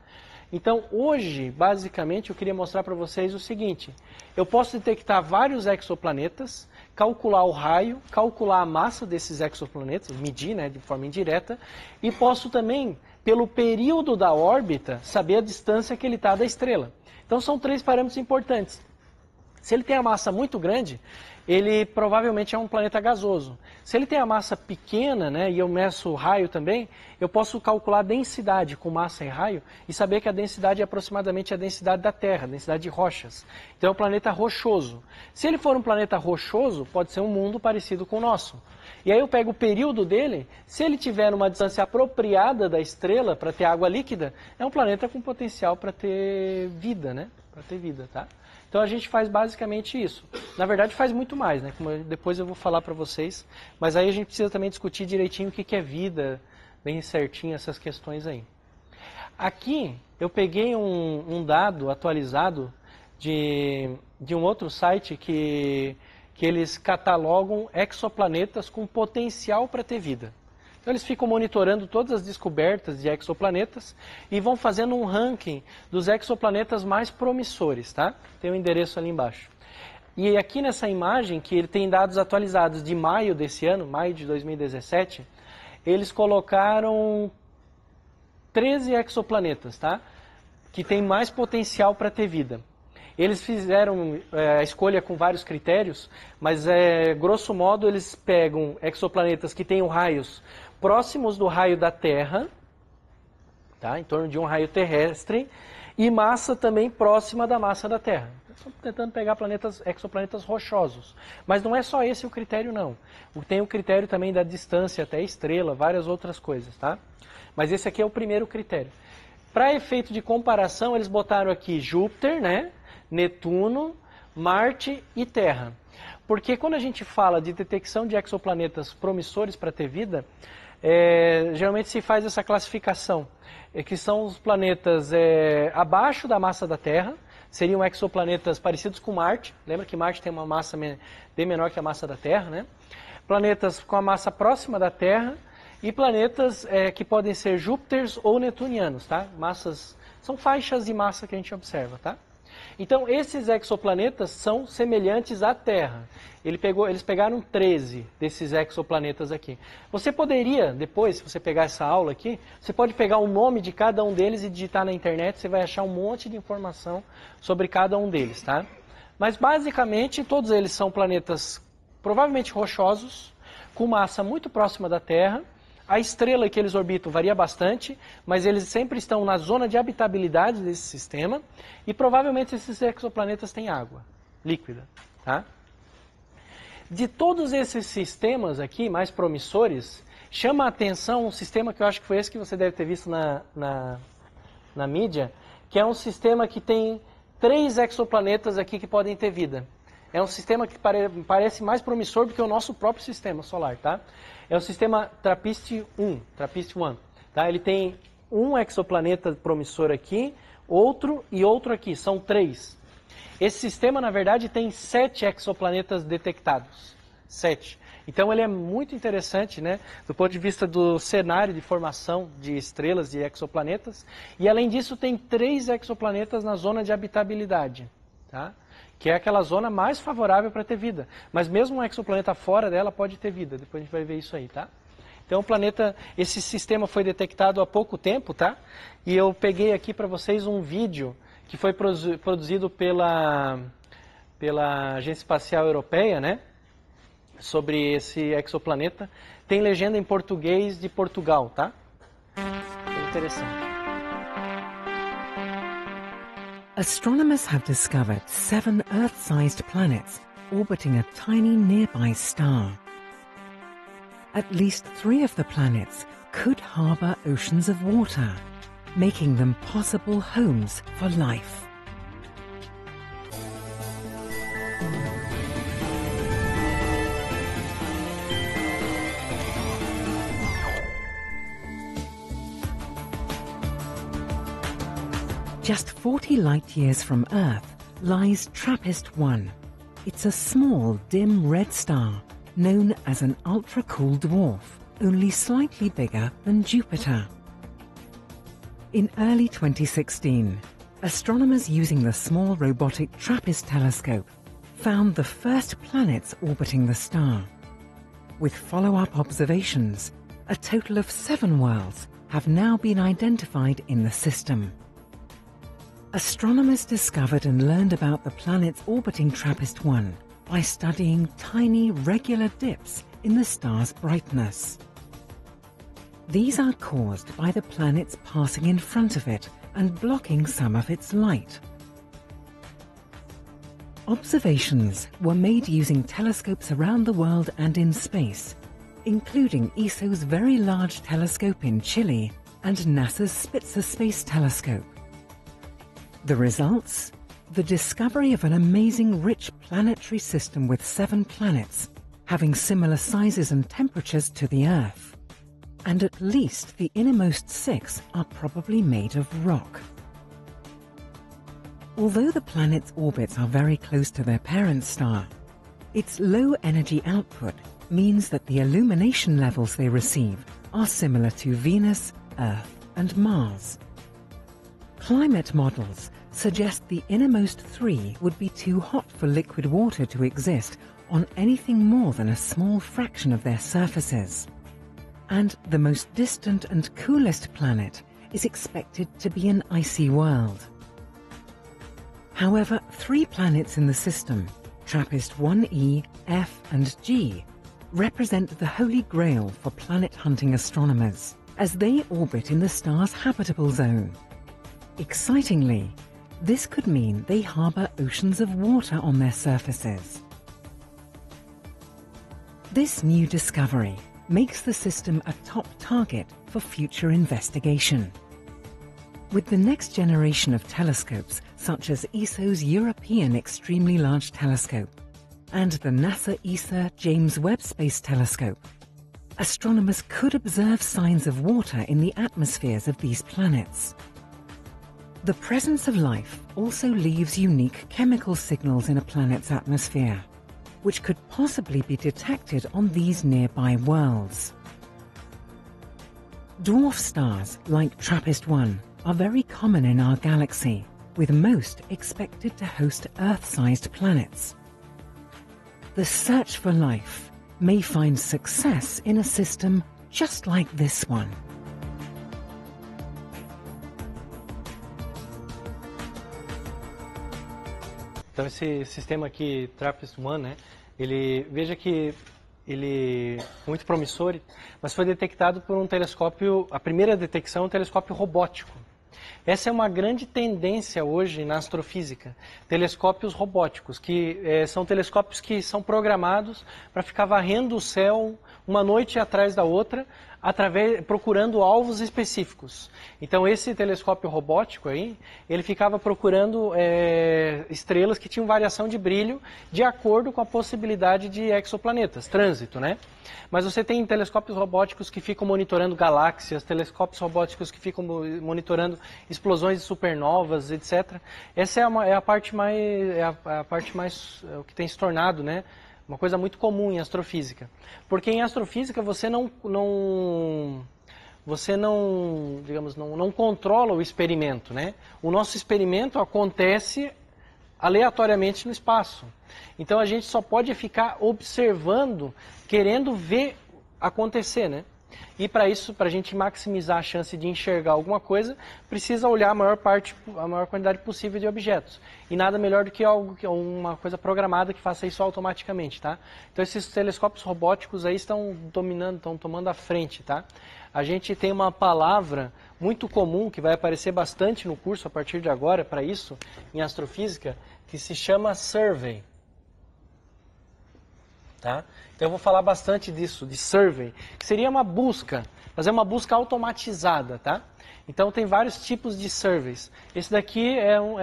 Então, hoje, basicamente, eu queria mostrar para vocês o seguinte. Eu posso detectar vários exoplanetas, calcular o raio, calcular a massa desses exoplanetas, medir, né, de forma indireta, e posso também, pelo período da órbita, saber a distância que ele está da estrela. Então, são 3 parâmetros importantes. Se ele tem a massa muito grande, ele provavelmente é um planeta gasoso. Se ele tem a massa pequena, né, e eu meço o raio também, eu posso calcular a densidade com massa e raio e saber que a densidade é aproximadamente a densidade da Terra, a densidade de rochas. Então é um planeta rochoso. Se ele for um planeta rochoso, pode ser um mundo parecido com o nosso. E aí eu pego o período dele, se ele tiver uma distância apropriada da estrela para ter água líquida, é um planeta com potencial para ter vida, né? Para ter vida, tá? Então a gente faz basicamente isso. Na verdade faz muito mais, né? Como depois eu vou falar para vocês. Mas aí a gente precisa também discutir direitinho o que é vida, bem certinho essas questões aí. Aqui eu peguei um dado atualizado de um outro site que eles catalogam exoplanetas com potencial para ter vida. Então eles ficam monitorando todas as descobertas de exoplanetas e vão fazendo um ranking dos exoplanetas mais promissores, tá? Tem o endereço ali embaixo. E aqui nessa imagem, que ele tem dados atualizados de maio desse ano, maio de 2017, eles colocaram 13 exoplanetas, tá? Que tem mais potencial para ter vida. Eles fizeram a escolha com vários critérios, mas grosso modo eles pegam exoplanetas que tenham raios próximos do raio da Terra, tá? Em torno de um raio terrestre, e massa também próxima da massa da Terra. Estão tentando pegar exoplanetas rochosos. Mas não é só esse o critério, não. Tem o critério também da distância até a estrela, várias outras coisas, tá? Mas esse aqui é o primeiro critério. Para efeito de comparação, eles botaram aqui Júpiter, né? Netuno, Marte e Terra. Porque quando a gente fala de detecção de exoplanetas promissores para ter vida, geralmente se faz essa classificação, que são os planetas abaixo da massa da Terra, seriam exoplanetas parecidos com Marte. Lembra que Marte tem uma massa bem menor que a massa da Terra, né? Planetas com a massa próxima da Terra e planetas que podem ser Júpiteres ou netunianos, tá? Massas São faixas de massa que a gente observa, tá? Então, esses exoplanetas são semelhantes à Terra. Eles pegaram 13 desses exoplanetas aqui. Você poderia, depois, se você pegar essa aula aqui, você pode pegar o nome de cada um deles e digitar na internet, você vai achar um monte de informação sobre cada um deles, tá? Mas, basicamente, todos eles são planetas provavelmente rochosos, com massa muito próxima da Terra. A estrela que eles orbitam varia bastante, mas eles sempre estão na zona de habitabilidade desse sistema, e provavelmente esses exoplanetas têm água líquida, tá? De todos esses sistemas aqui, mais promissores, chama a atenção um sistema que eu acho que foi esse que você deve ter visto na mídia, que é um sistema que tem 3 exoplanetas aqui que podem ter vida. É um sistema que parece mais promissor do que o nosso próprio sistema solar, tá? É o sistema TRAPPIST-1, tá? Ele tem um exoplaneta promissor aqui, outro e outro aqui, são 3. Esse sistema, na verdade, tem 7 exoplanetas detectados. 7. Então ele é muito interessante, né, do ponto de vista do cenário de formação de estrelas e exoplanetas. E além disso, tem 3 exoplanetas na zona de habitabilidade, tá? Que é aquela zona mais favorável para ter vida. Mas mesmo um exoplaneta fora dela pode ter vida. Depois a gente vai ver isso aí, tá? Então o planeta, esse sistema foi detectado há pouco tempo, tá? E eu peguei aqui para vocês um vídeo que foi produzido pela Agência Espacial Europeia, né? Sobre esse exoplaneta. Tem legenda em português de Portugal, tá? É interessante. Astronomers have discovered 7 Earth-sized planets orbiting a tiny nearby star. At least 3 of the planets could harbour oceans of water, making them possible homes for life. Just 40 light-years from Earth lies TRAPPIST-1. It's a small, dim red star known as an ultra-cool dwarf, only slightly bigger than Jupiter. In early 2016, astronomers using the small robotic TRAPPIST telescope found the first planets orbiting the star. With follow-up observations, a total of 7 worlds have now been identified in the system. Astronomers discovered and learned about the planets orbiting TRAPPIST-1 by studying tiny regular dips in the star's brightness. These are caused by the planets passing in front of it and blocking some of its light. Observations were made using telescopes around the world and in space, including ESO's Very Large Telescope in Chile and NASA's Spitzer Space Telescope. The results? The discovery of an amazing rich planetary system with 7 planets, having similar sizes and temperatures to the Earth. And at least the innermost 6 are probably made of rock. Although the planet's orbits are very close to their parent star, its low energy output means that the illumination levels they receive are similar to Venus, Earth, and Mars. Climate models suggest the innermost 3 would be too hot for liquid water to exist on anything more than a small fraction of their surfaces. And the most distant and coolest planet is expected to be an icy world. However, 3 planets in the system, TRAPPIST-1e, F and G, represent the holy grail for planet-hunting astronomers, as they orbit in the star's habitable zone. Excitingly, this could mean they harbour oceans of water on their surfaces. This new discovery makes the system a top target for future investigation. With the next generation of telescopes, such as ESO's European Extremely Large Telescope and the NASA ESA James Webb Space Telescope, astronomers could observe signs of water in the atmospheres of these planets. The presence of life also leaves unique chemical signals in a planet's atmosphere, which could possibly be detected on these nearby worlds. Dwarf stars like TRAPPIST-1 are very common in our galaxy, with most expected to host Earth-sized planets. The search for life may find success in a system just like this one. Então esse sistema aqui, TRAPPIST-1, né, veja que ele é muito promissor, mas foi detectado por um telescópio, a primeira detecção é um telescópio robótico. Essa é uma grande tendência hoje na astrofísica, telescópios robóticos, que são telescópios que são programados para ficar varrendo o céu uma noite atrás da outra, procurando alvos específicos. Então esse telescópio robótico aí, ele ficava procurando estrelas que tinham variação de brilho de acordo com a possibilidade de exoplanetas, trânsito, né? Mas você tem telescópios robóticos que ficam monitorando galáxias, telescópios robóticos que ficam monitorando explosões de supernovas, etc. Essa é a parte mais o que tem se tornado, né? Uma coisa muito comum em astrofísica. Porque em astrofísica você não controla o experimento, né? O nosso experimento acontece aleatoriamente no espaço. Então a gente só pode ficar observando, querendo ver acontecer, né? E para isso, para a gente maximizar a chance de enxergar alguma coisa, precisa olhar a maior quantidade possível de objetos. E nada melhor do que uma coisa programada que faça isso automaticamente, tá? Então esses telescópios robóticos aí estão dominando, estão tomando a frente, tá? A gente tem uma palavra muito comum que vai aparecer bastante no curso a partir de agora para isso, em astrofísica, que se chama survey. Tá? Então eu vou falar bastante disso, de survey, que seria uma busca, fazer uma busca automatizada, tá? Então tem vários tipos de surveys. Esse daqui é um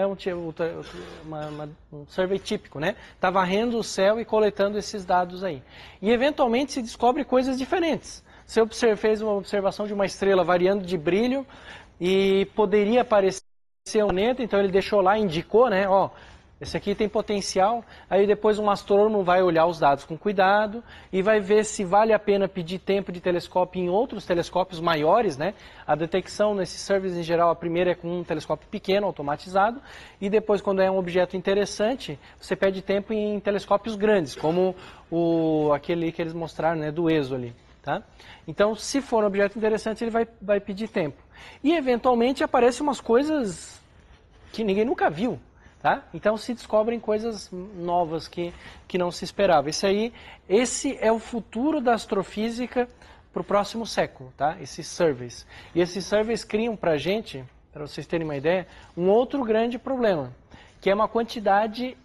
survey típico, né? Está varrendo o céu e coletando esses dados aí. E eventualmente se descobre coisas diferentes. Você fez uma observação de uma estrela variando de brilho e poderia aparecer um planeta, então ele deixou lá, indicou, né? Ó, esse aqui tem potencial, aí depois um astrônomo vai olhar os dados com cuidado e vai ver se vale a pena pedir tempo de telescópio em outros telescópios maiores, né? A detecção nesses surveys em geral, a primeira é com um telescópio pequeno, automatizado, e depois quando é um objeto interessante, você pede tempo em telescópios grandes, como aquele que eles mostraram, né, do ESO ali, tá? Então, se for um objeto interessante, ele vai pedir tempo. E eventualmente aparecem umas coisas que ninguém nunca viu. Tá? Então se descobrem coisas novas que não se esperava. Esse é o futuro da astrofísica para o próximo século, tá? Esses surveys. E esses surveys criam para a gente, para vocês terem uma ideia, um outro grande problema, que é uma quantidade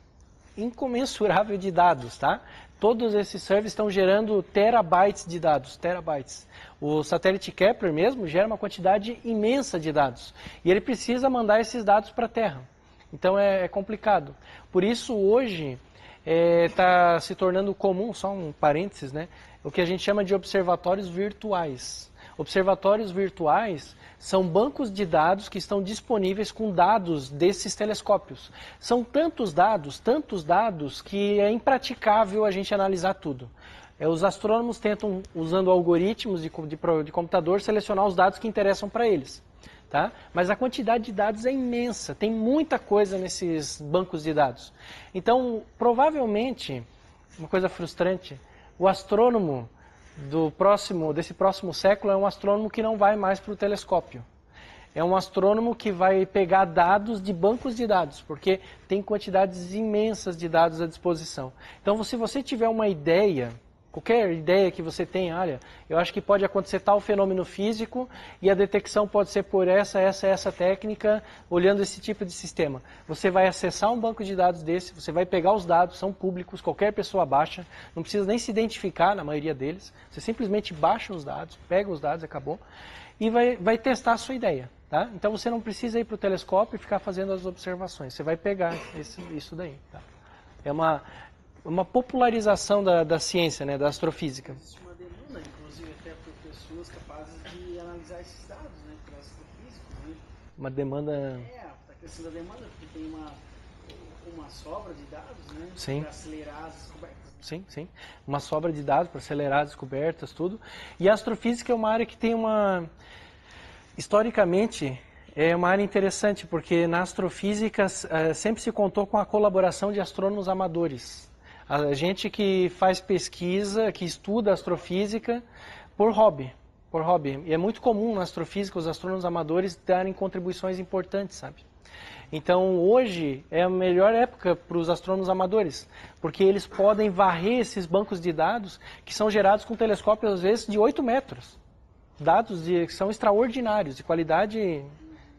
incomensurável de dados, tá? Todos esses surveys estão gerando terabytes de dados, terabytes. O satélite Kepler mesmo gera uma quantidade imensa de dados. E ele precisa mandar esses dados para a Terra. Então é complicado. Por isso hoje está se tornando comum, só um parênteses, né, o que a gente chama de observatórios virtuais. Observatórios virtuais são bancos de dados que estão disponíveis com dados desses telescópios. São tantos dados que é impraticável a gente analisar tudo. Os astrônomos tentam, usando algoritmos de computador, selecionar os dados que interessam para eles. Tá? Mas a quantidade de dados é imensa, tem muita coisa nesses bancos de dados. Então, provavelmente, uma coisa frustrante, o astrônomo desse próximo século é um astrônomo que não vai mais para o telescópio. É um astrônomo que vai pegar dados de bancos de dados, porque tem quantidades imensas de dados à disposição. Então, se você tiver uma ideia, qualquer ideia que você tenha, olha, eu acho que pode acontecer tal fenômeno físico e a detecção pode ser por essa técnica, olhando esse tipo de sistema. Você vai acessar um banco de dados desse, você vai pegar os dados, são públicos, qualquer pessoa baixa, não precisa nem se identificar na maioria deles, você simplesmente baixa os dados, pega os dados, acabou, e vai testar a sua ideia. Tá? Então você não precisa ir para o telescópio e ficar fazendo as observações, você vai pegar isso daí. Tá? É uma popularização da ciência, né, da astrofísica. Existe uma demanda, inclusive, até por pessoas capazes de analisar esses dados, né, para astrofísicos, né? Uma demanda... Está crescendo a demanda, porque tem uma sobra de dados, né, para acelerar as descobertas. Sim. Uma sobra de dados para acelerar as descobertas, tudo. E a astrofísica é uma área que tem historicamente, É uma área interessante, porque na astrofísica sempre se contou com a colaboração de astrônomos amadores. A gente que faz pesquisa, que estuda astrofísica por hobby. E é muito comum na astrofísica os astrônomos amadores darem contribuições importantes, sabe? Então hoje é a melhor época para os astrônomos amadores, porque eles podem varrer esses bancos de dados que são gerados com telescópios às vezes de 8 metros. Dados que são extraordinários, de qualidade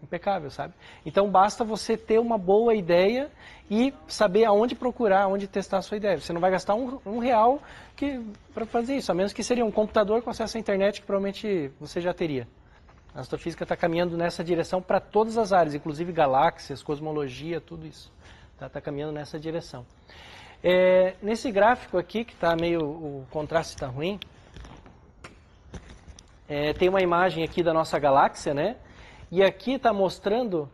impecável, sabe? Então basta você ter uma boa ideia e saber aonde procurar, aonde testar a sua ideia. Você não vai gastar um real para fazer isso, a menos que seria um computador com acesso à internet que provavelmente você já teria. A astrofísica está caminhando nessa direção para todas as áreas, inclusive galáxias, cosmologia, tudo isso. Está caminhando nessa direção. Nesse gráfico aqui, que está meio, o contraste está ruim, tem uma imagem aqui da nossa galáxia, né? E aqui está mostrando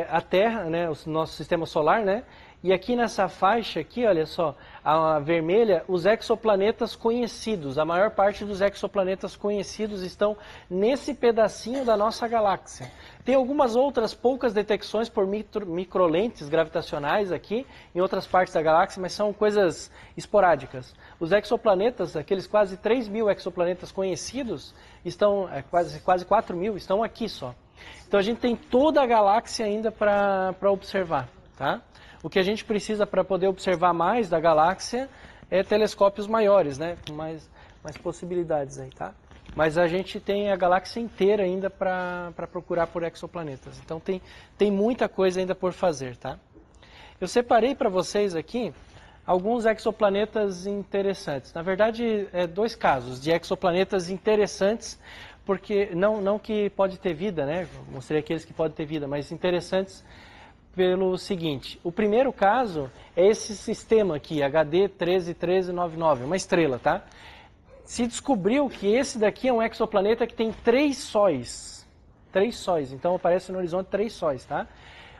a Terra, né, o nosso sistema solar, né? E aqui nessa faixa aqui, olha só, a vermelha, os exoplanetas conhecidos. A maior parte dos exoplanetas conhecidos estão nesse pedacinho da nossa galáxia. Tem algumas outras poucas detecções por microlentes gravitacionais aqui, em outras partes da galáxia, mas são coisas esporádicas. Os exoplanetas, aqueles quase 3 mil exoplanetas conhecidos, estão, quase 4 mil, estão aqui só. Então a gente tem toda a galáxia ainda para observar, tá? O que a gente precisa para poder observar mais da galáxia é telescópios maiores, né? Com mais possibilidades aí, tá? Mas a gente tem a galáxia inteira ainda para procurar por exoplanetas. Então tem muita coisa ainda por fazer, tá? Eu separei para vocês aqui alguns exoplanetas interessantes. Na verdade, dois casos de exoplanetas interessantes, porque não que pode ter vida, né? Mostrei aqueles que podem ter vida, mas interessantes pelo seguinte. O primeiro caso é esse sistema aqui, HD 131399, uma estrela, tá? Se descobriu que esse daqui é um exoplaneta que tem 3 sóis. 3 sóis, então aparece no horizonte 3 sóis, tá?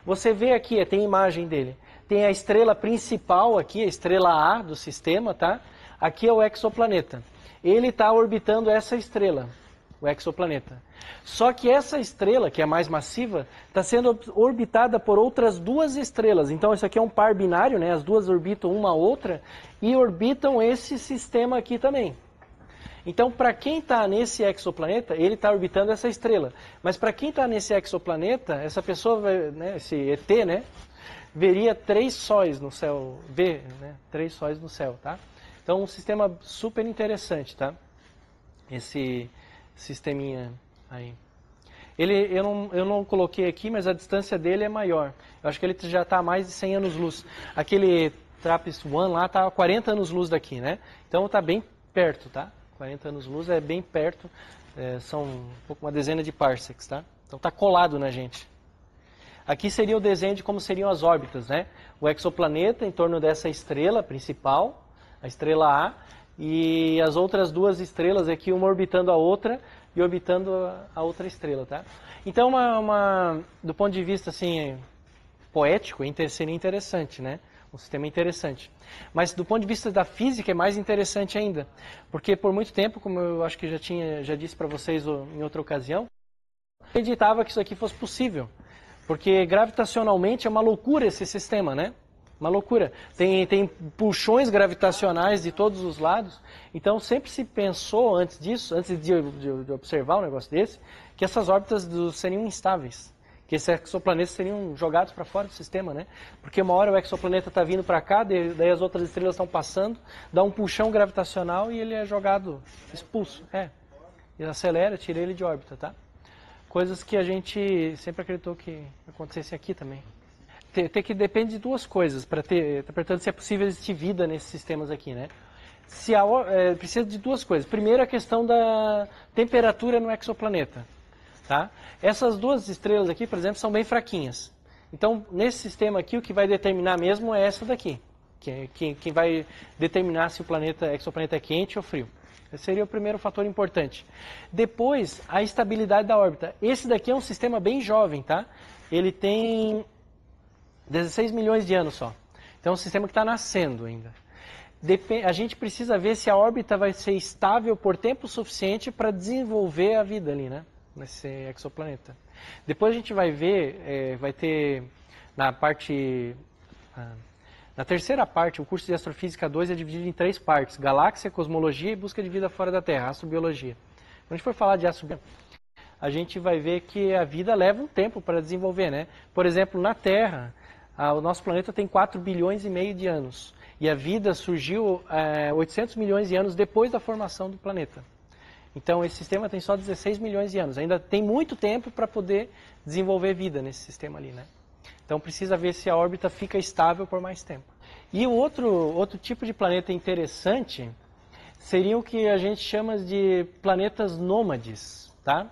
Você vê aqui, tem imagem dele. Tem a estrela principal aqui, a estrela A do sistema, tá? Aqui é o exoplaneta. Ele está orbitando essa estrela, o exoplaneta. Só que essa estrela, que é mais massiva, está sendo orbitada por outras 2 estrelas. Então isso aqui é um par binário, né? As duas orbitam uma a outra e orbitam esse sistema aqui também. Então, para quem está nesse exoplaneta, ele está orbitando essa estrela. Mas para quem está nesse exoplaneta, essa pessoa, né, esse ET, né, veria 3 sóis no céu, né, 3 sóis no céu, tá? Então, um sistema super interessante, tá? Esse sisteminha aí. Eu não coloquei aqui, mas a distância dele é maior. Eu acho que ele já está a mais de 100 anos-luz. Aquele TRAPPIST-1 lá está a 40 anos-luz daqui, né? Então está bem perto, tá? 40 anos-luz é bem perto, são uma dezena de parsecs, tá? Então está colado na gente. Aqui seria o desenho de como seriam as órbitas, né? O exoplaneta em torno dessa estrela principal, a estrela A, e as outras 2 estrelas aqui, uma orbitando a outra e orbitando a outra estrela, tá? Então, do ponto de vista assim, poético, seria interessante, né? Um sistema interessante. Mas do ponto de vista da física é mais interessante ainda, porque por muito tempo, como eu acho que já disse para vocês em outra ocasião, eu acreditava que isso aqui fosse possível, porque gravitacionalmente é uma loucura esse sistema, né? Uma loucura. Tem puxões gravitacionais de todos os lados, então sempre se pensou antes disso, antes de observar um negócio desse, que essas órbitas seriam instáveis. Que esses exoplanetas seriam jogados para fora do sistema, né? Porque uma hora o exoplaneta está vindo para cá, daí as outras estrelas estão passando, dá um puxão gravitacional e ele é jogado, expulso. Ele acelera, tira ele de órbita, tá? Coisas que a gente sempre acreditou que acontecesse aqui também. Que depende de 2 coisas, para perguntando se é possível existir vida nesses sistemas aqui, né? Precisa de 2 coisas. Primeiro, a questão da temperatura no exoplaneta. Tá? Essas 2 estrelas aqui, por exemplo, são bem fraquinhas. Então, nesse sistema aqui, o que vai determinar mesmo é essa daqui. Que vai determinar se o exoplaneta é quente ou frio. Esse seria o primeiro fator importante. Depois, a estabilidade da órbita. Esse daqui é um sistema bem jovem, tá? Ele tem 16 milhões de anos só. Então, é um sistema que está nascendo ainda. A gente precisa ver se a órbita vai ser estável por tempo suficiente para desenvolver a vida ali, né? nesse exoplaneta. Depois a gente vai ver, vai ter na parte... Na terceira parte, o curso de Astrofísica 2 é dividido em 3 partes: galáxia, cosmologia e busca de vida fora da Terra, astrobiologia. Quando a gente for falar de astrobiologia, a gente vai ver que a vida leva um tempo para desenvolver, né? Por exemplo, na Terra, o nosso planeta tem 4 bilhões e meio de anos. E a vida surgiu 800 milhões de anos depois da formação do planeta. Então, esse sistema tem só 16 milhões de anos. Ainda tem muito tempo para poder desenvolver vida nesse sistema ali, né? Então, precisa ver se a órbita fica estável por mais tempo. E o outro tipo de planeta interessante seria o que a gente chama de planetas nômades, tá?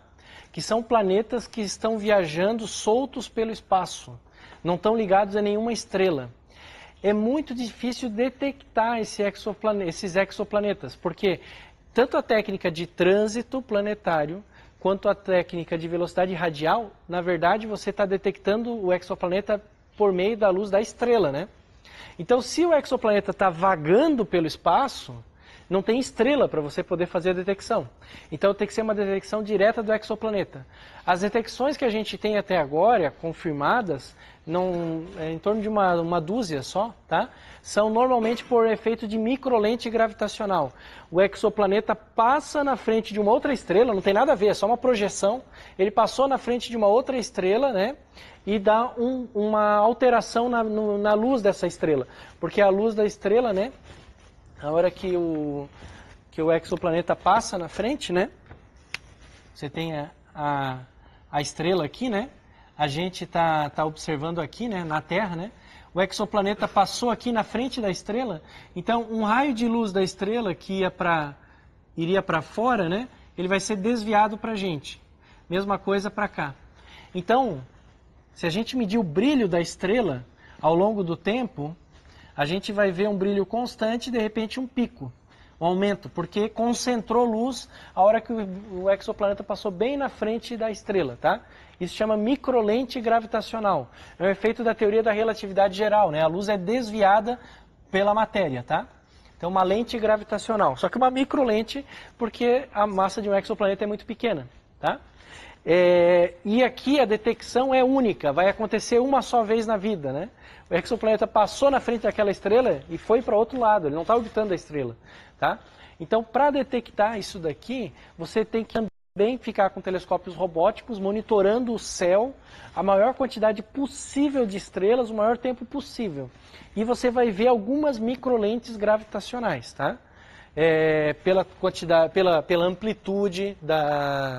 Que são planetas que estão viajando soltos pelo espaço, não estão ligados a nenhuma estrela. É muito difícil detectar esses exoplanetas, porque tanto a técnica de trânsito planetário quanto a técnica de velocidade radial, na verdade você está detectando o exoplaneta por meio da luz da estrela, né? Então, se o exoplaneta está vagando pelo espaço, não tem estrela para você poder fazer a detecção. Então tem que ser uma detecção direta do exoplaneta. As detecções que a gente tem até agora, confirmadas, em torno de uma dúzia só, tá? São normalmente por efeito de microlente gravitacional. O exoplaneta passa na frente de uma outra estrela, não tem nada a ver, é só uma projeção. Ele passou na frente de uma outra estrela, né? E dá uma alteração na luz dessa estrela. Porque a luz da estrela, né? A hora que o exoplaneta passa na frente, né? Você tem a estrela aqui, né? A gente tá observando aqui, né? Na Terra, né? O exoplaneta passou aqui na frente da estrela. Então, um raio de luz da estrela que iria para fora, né? Ele vai ser desviado para a gente. Mesma coisa para cá. Então, se a gente medir o brilho da estrela ao longo do tempo, a gente vai ver um brilho constante e, de repente, um pico, um aumento, porque concentrou luz a hora que o exoplaneta passou bem na frente da estrela, tá? Isso chama microlente gravitacional. É um efeito da teoria da relatividade geral, né? A luz é desviada pela matéria, tá? Então, uma lente gravitacional. Só que uma microlente, porque a massa de um exoplaneta é muito pequena, tá? E aqui a detecção é única, vai acontecer uma só vez na vida, né? O exoplaneta passou na frente daquela estrela e foi para outro lado, ele não está orbitando a estrela, tá? Então, para detectar isso daqui, você tem que também ficar com telescópios robóticos, monitorando o céu, a maior quantidade possível de estrelas, o maior tempo possível. E você vai ver algumas microlentes gravitacionais, tá? Pela quantidade, pela amplitude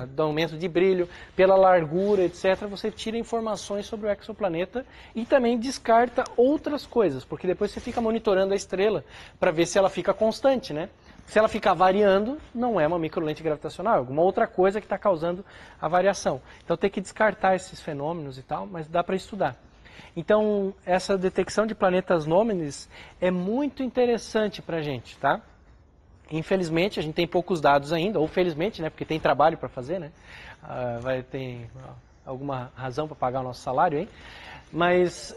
do aumento de brilho, pela largura, etc., você tira informações sobre o exoplaneta e também descarta outras coisas, porque depois você fica monitorando a estrela para ver se ela fica constante, né? Se ela ficar variando, não é uma microlente gravitacional, é alguma outra coisa que está causando a variação. Então tem que descartar esses fenômenos e tal, mas dá para estudar. Então essa detecção de planetas nômades é muito interessante para a gente, tá? Infelizmente, a gente tem poucos dados ainda, ou felizmente, né, porque tem trabalho para fazer, né? Vai ter alguma razão para pagar o nosso salário, hein? Mas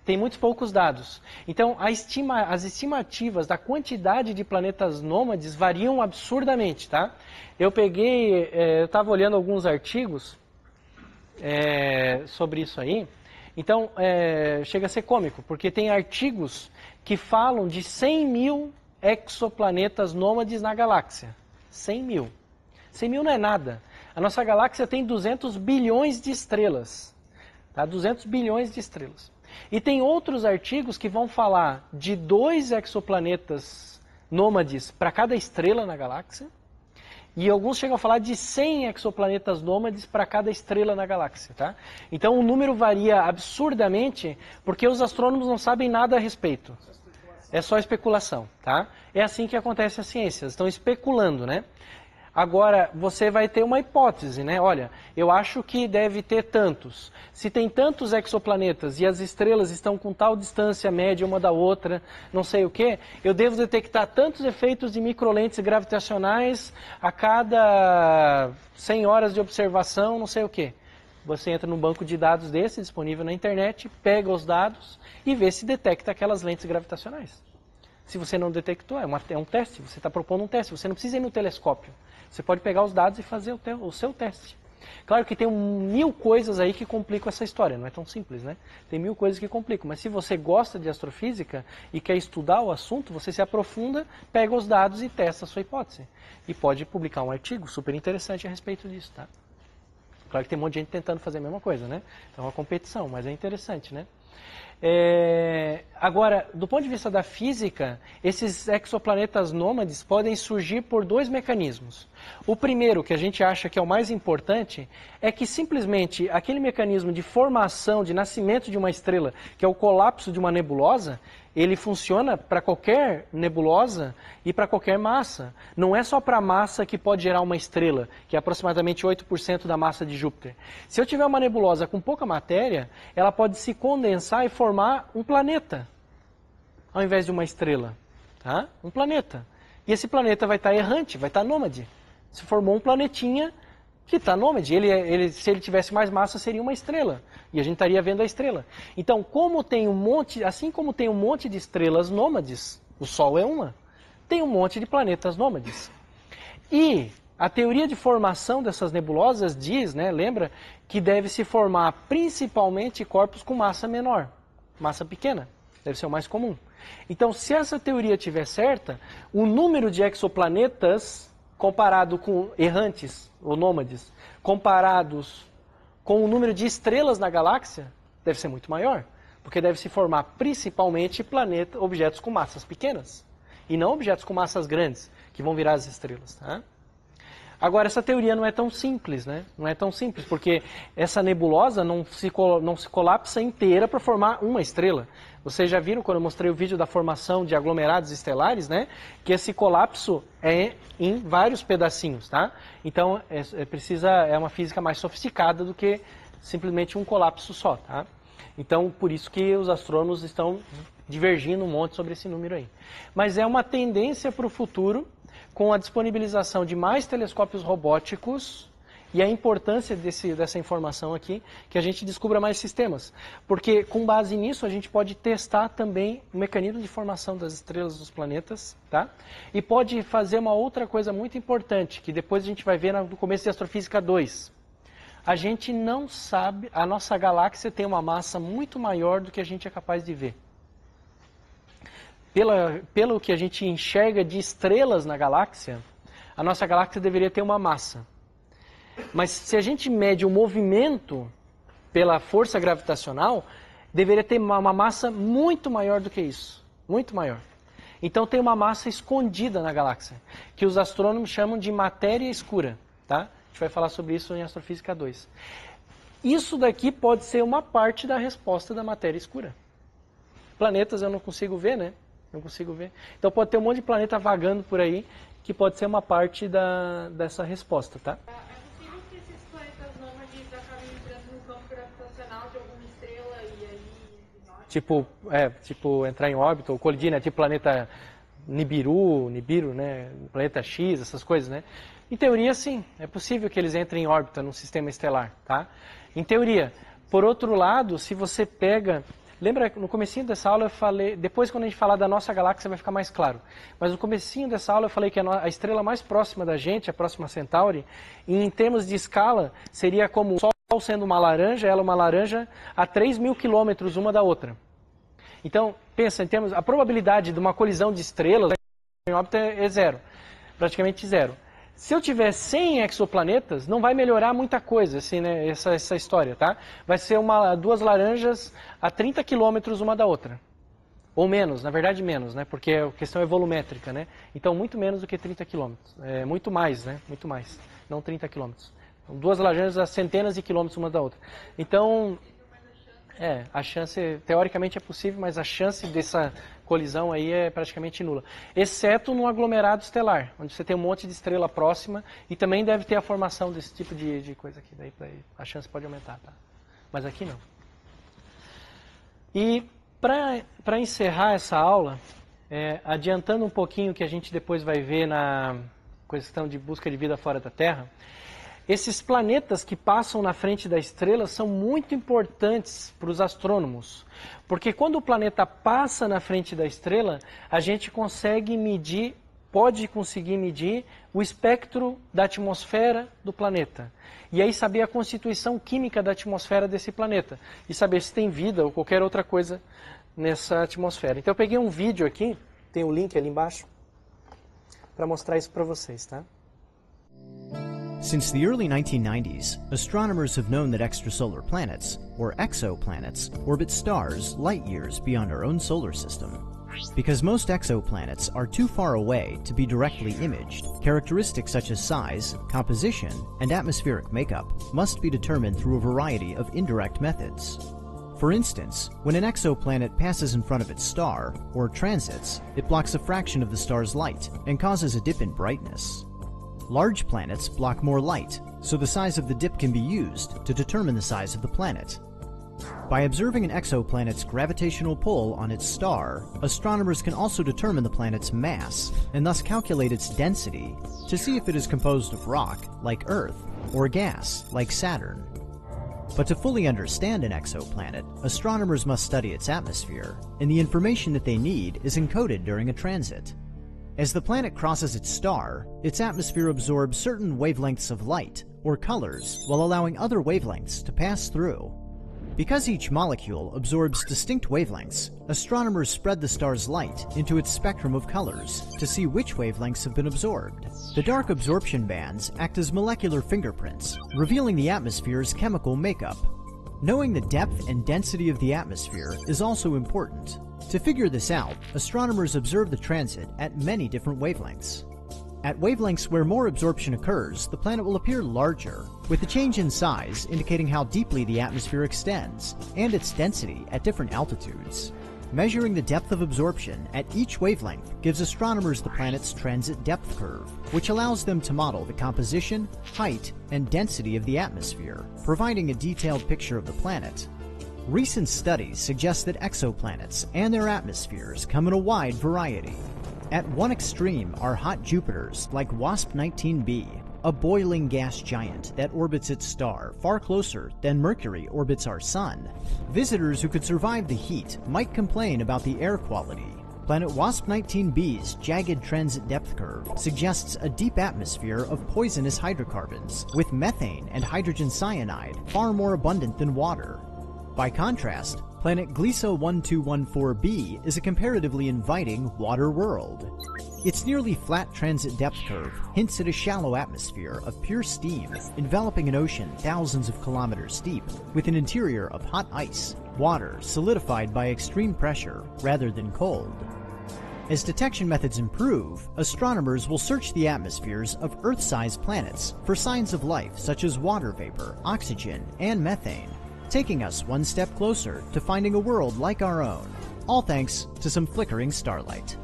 tem muitos poucos dados. Então, as estimativas da quantidade de planetas nômades variam absurdamente, tá? Eu estava olhando alguns artigos sobre isso aí. Então, chega a ser cômico, porque tem artigos que falam de 100 mil exoplanetas nômades na galáxia. 100 mil. 100 mil não é nada. A nossa galáxia tem 200 bilhões de estrelas. Tá? 200 bilhões de estrelas. E tem outros artigos que vão falar de 2 exoplanetas nômades para cada estrela na galáxia. E alguns chegam a falar de 100 exoplanetas nômades para cada estrela na galáxia. Tá? Então o número varia absurdamente porque os astrônomos não sabem nada a respeito. É só especulação, tá? É assim que acontece as ciências, estão especulando, né? Agora, você vai ter uma hipótese, né? Olha, eu acho que deve ter tantos. Se tem tantos exoplanetas e as estrelas estão com tal distância média uma da outra, não sei o quê, eu devo detectar tantos efeitos de microlentes gravitacionais a cada 100 horas de observação, não sei o quê. Você entra num banco de dados desse, disponível na internet, pega os dados e vê se detecta aquelas lentes gravitacionais. Se você não detectou, é um teste, você está propondo um teste, você não precisa ir no telescópio. Você pode pegar os dados e fazer o seu teste. Claro que tem 1000 coisas aí que complicam essa história, não é tão simples, né? Tem 1000 coisas que complicam, mas se você gosta de astrofísica e quer estudar o assunto, você se aprofunda, pega os dados e testa a sua hipótese. E pode publicar um artigo super interessante a respeito disso, tá? Claro que tem um monte de gente tentando fazer a mesma coisa, né? Então é uma competição, mas é interessante, né? Agora, do ponto de vista da física, esses exoplanetas nômades podem surgir por 2 mecanismos. O primeiro, que a gente acha que é o mais importante, é que simplesmente aquele mecanismo de formação, de nascimento de uma estrela, que é o colapso de uma nebulosa, ele funciona para qualquer nebulosa e para qualquer massa. Não é só para a massa que pode gerar uma estrela, que é aproximadamente 8% da massa de Júpiter. Se eu tiver uma nebulosa com pouca matéria, ela pode se condensar e formar um planeta, ao invés de uma estrela. Tá? Um planeta. E esse planeta vai estar errante, vai estar nômade. Se formou um planetinha que está nômade. Se ele tivesse mais massa, seria uma estrela. E a gente estaria vendo a estrela. Então, assim como tem um monte de estrelas nômades, o Sol é uma, tem um monte de planetas nômades. E a teoria de formação dessas nebulosas diz, né, lembra, que deve se formar principalmente corpos com massa menor, massa pequena, deve ser o mais comum. Então, se essa teoria estiver certa, o número de exoplanetas comparado com errantes ou nômades, comparados com o número de estrelas na galáxia, deve ser muito maior, porque deve se formar principalmente objetos com massas pequenas, e não objetos com massas grandes, que vão virar as estrelas. Tá? Agora, essa teoria não é tão simples, né? Não é tão simples, porque essa nebulosa não se colapsa inteira para formar uma estrela. Vocês já viram, quando eu mostrei o vídeo da formação de aglomerados estelares, né? Que esse colapso é em vários pedacinhos, tá? Então, é uma física mais sofisticada do que simplesmente um colapso só, tá? Então, por isso que os astrônomos estão divergindo um monte sobre esse número aí. Mas é uma tendência para o futuro, com a disponibilização de mais telescópios robóticos e a importância dessa informação aqui, que a gente descubra mais sistemas. Porque, com base nisso, a gente pode testar também o mecanismo de formação das estrelas dos planetas, tá? E pode fazer uma outra coisa muito importante, que depois a gente vai ver no começo de Astrofísica 2. A gente não sabe, a nossa galáxia tem uma massa muito maior do que a gente é capaz de ver. Pelo que a gente enxerga de estrelas na galáxia, a nossa galáxia deveria ter uma massa. Mas se a gente mede o movimento pela força gravitacional, deveria ter uma massa muito maior do que isso. Muito maior. Então tem uma massa escondida na galáxia, que os astrônomos chamam de matéria escura. Tá? A gente vai falar sobre isso em Astrofísica 2. Isso daqui pode ser uma parte da resposta da matéria escura. Planetas eu não consigo ver, né? Não consigo ver. Então pode ter um monte de planeta vagando por aí, que pode ser uma parte dessa resposta, tá? É possível que esses planetas nômades acabem entrando no campo gravitacional de alguma estrela e aí... Tipo entrar em órbita ou colidir, né? Tipo planeta Nibiru, né? Planeta X, essas coisas, né? Em teoria, sim. É possível que eles entrem em órbita num sistema estelar, tá? Em teoria. Por outro lado, se você pega... Lembra, no comecinho dessa aula eu falei, depois quando a gente falar da nossa galáxia vai ficar mais claro, mas no comecinho dessa aula eu falei que a estrela mais próxima da gente, a Próxima Centauri, em termos de escala, seria como o Sol sendo uma laranja, ela uma laranja a 3.000 quilômetros uma da outra. Então, pensa, em termos, a probabilidade de uma colisão de estrelas em órbita é zero, praticamente zero. Se eu tiver 100 exoplanetas, não vai melhorar muita coisa, assim, né, essa história, tá? Vai ser duas laranjas a 30 quilômetros uma da outra. Ou menos, na verdade menos, né? Porque a questão é volumétrica, né? Então, muito menos do que 30 quilômetros. É, muito mais, né? Muito mais. Não 30 quilômetros. Então, duas laranjas a centenas de quilômetros uma da outra. Então, a chance, teoricamente é possível, mas a chance dessa colisão aí é praticamente nula. Exceto no aglomerado estelar, onde você tem um monte de estrela próxima e também deve ter a formação desse tipo de coisa aqui. Daí a chance pode aumentar, tá? Mas aqui não. E para encerrar essa aula, adiantando um pouquinho que a gente depois vai ver na questão de busca de vida fora da Terra, Esses planetas que passam na frente da estrela são muito importantes para os astrônomos, porque quando o planeta passa na frente da estrela, a gente pode conseguir medir o espectro da atmosfera do planeta. E aí saber a constituição química da atmosfera desse planeta. E saber se tem vida ou qualquer outra coisa nessa atmosfera. Então eu peguei um vídeo aqui, tem o link ali embaixo, para mostrar isso para vocês, tá? Since the early 1990s, astronomers have known that extrasolar planets, or exoplanets, orbit stars light years beyond our own solar system. Because most exoplanets are too far away to be directly imaged, characteristics such as size, composition, and atmospheric makeup must be determined through a variety of indirect methods. For instance, when an exoplanet passes in front of its star, or transits, it blocks a fraction of the star's light and causes a dip in brightness. Large planets block more light, so the size of the dip can be used to determine the size of the planet. By observing an exoplanet's gravitational pull on its star, astronomers can also determine the planet's mass, and thus calculate its density, to see if it is composed of rock, like Earth, or gas, like Saturn. But to fully understand an exoplanet, astronomers must study its atmosphere, and the information that they need is encoded during a transit. As the planet crosses its star, its atmosphere absorbs certain wavelengths of light, or colors, while allowing other wavelengths to pass through. Because each molecule absorbs distinct wavelengths, astronomers spread the star's light into its spectrum of colors to see which wavelengths have been absorbed. The dark absorption bands act as molecular fingerprints, revealing the atmosphere's chemical makeup. Knowing the depth and density of the atmosphere is also important. To figure this out, astronomers observe the transit at many different wavelengths. At wavelengths where more absorption occurs, the planet will appear larger, with the change in size indicating how deeply the atmosphere extends, and its density at different altitudes. Measuring the depth of absorption at each wavelength gives astronomers the planet's transit depth curve, which allows them to model the composition, height, and density of the atmosphere, providing a detailed picture of the planet. Recent studies suggest that exoplanets and their atmospheres come in a wide variety. At one extreme are hot Jupiters like WASP-19b, a boiling gas giant that orbits its star far closer than Mercury orbits our Sun. Visitors who could survive the heat might complain about the air quality. Planet WASP-19b's jagged transit depth curve suggests a deep atmosphere of poisonous hydrocarbons, with methane and hydrogen cyanide far more abundant than water. By contrast, planet Gliese 1214b is a comparatively inviting water world. Its nearly flat transit depth curve hints at a shallow atmosphere of pure steam enveloping an ocean thousands of kilometers deep, with an interior of hot ice, water solidified by extreme pressure rather than cold. As detection methods improve, astronomers will search the atmospheres of Earth-sized planets for signs of life such as water vapor, oxygen, and methane, taking us one step closer to finding a world like our own, all thanks to some flickering starlight.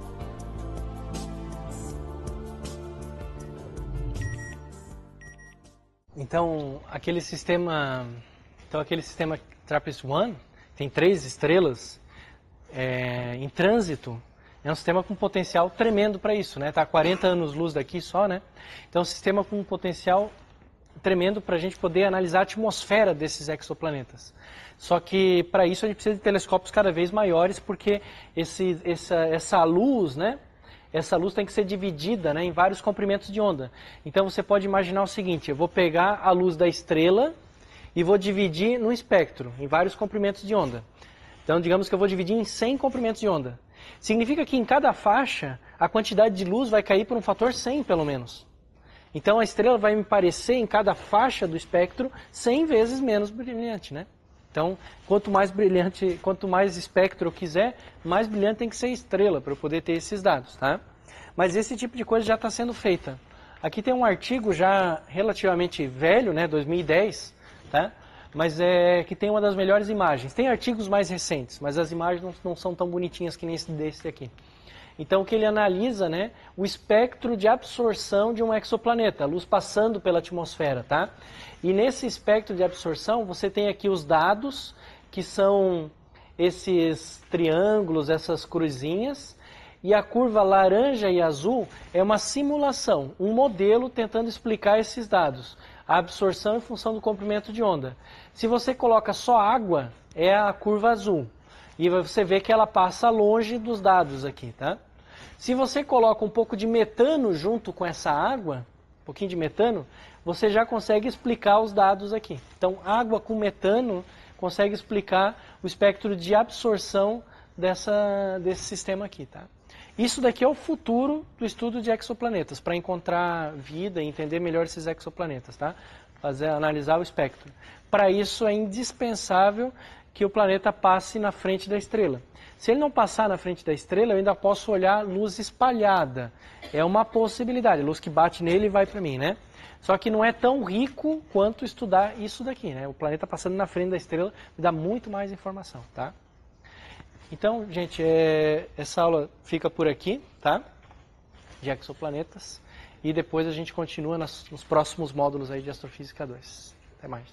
Então, aquele sistema TRAPPIST-1 tem 3 estrelas em trânsito. É um sistema com potencial tremendo para isso, né? Está a 40 anos-luz daqui só, né? Então, é um sistema com potencial tremendo para a gente poder analisar a atmosfera desses exoplanetas. Só que para isso a gente precisa de telescópios cada vez maiores, porque essa luz, né? Essa luz tem que ser dividida, né, em vários comprimentos de onda. Então você pode imaginar o seguinte: eu vou pegar a luz da estrela e vou dividir no espectro, em vários comprimentos de onda. Então digamos que eu vou dividir em 100 comprimentos de onda. Significa que em cada faixa a quantidade de luz vai cair por um fator 100 pelo menos. Então a estrela vai me parecer em cada faixa do espectro 100 vezes menos brilhante, né? Então, quanto mais brilhante, quanto mais espectro eu quiser, mais brilhante tem que ser a estrela para eu poder ter esses dados, tá? Mas esse tipo de coisa já está sendo feita. Aqui tem um artigo já relativamente velho, né, 2010, tá? Mas que tem uma das melhores imagens. Tem artigos mais recentes, mas as imagens não são tão bonitinhas que nem desse aqui. Então, o que ele analisa, né, o espectro de absorção de um exoplaneta, a luz passando pela atmosfera, tá? E nesse espectro de absorção, você tem aqui os dados, que são esses triângulos, essas cruzinhas, e a curva laranja e azul é uma simulação, um modelo tentando explicar esses dados. A absorção em função do comprimento de onda. Se você coloca só água, é a curva azul. E você vê que ela passa longe dos dados aqui, tá? Se você coloca um pouco de metano junto com essa água, um pouquinho de metano, você já consegue explicar os dados aqui. Então, água com metano consegue explicar o espectro de absorção desse sistema aqui, tá? Isso daqui é o futuro do estudo de exoplanetas, para encontrar vida e entender melhor esses exoplanetas, tá? Analisar o espectro. Para isso é indispensável que o planeta passe na frente da estrela. Se ele não passar na frente da estrela, eu ainda posso olhar luz espalhada. É uma possibilidade, luz que bate nele e vai para mim, né? Só que não é tão rico quanto estudar isso daqui, né? O planeta passando na frente da estrela me dá muito mais informação, tá? Então, gente, essa aula fica por aqui, tá? De exoplanetas. E depois a gente continua nos próximos módulos aí de Astrofísica 2. Até mais.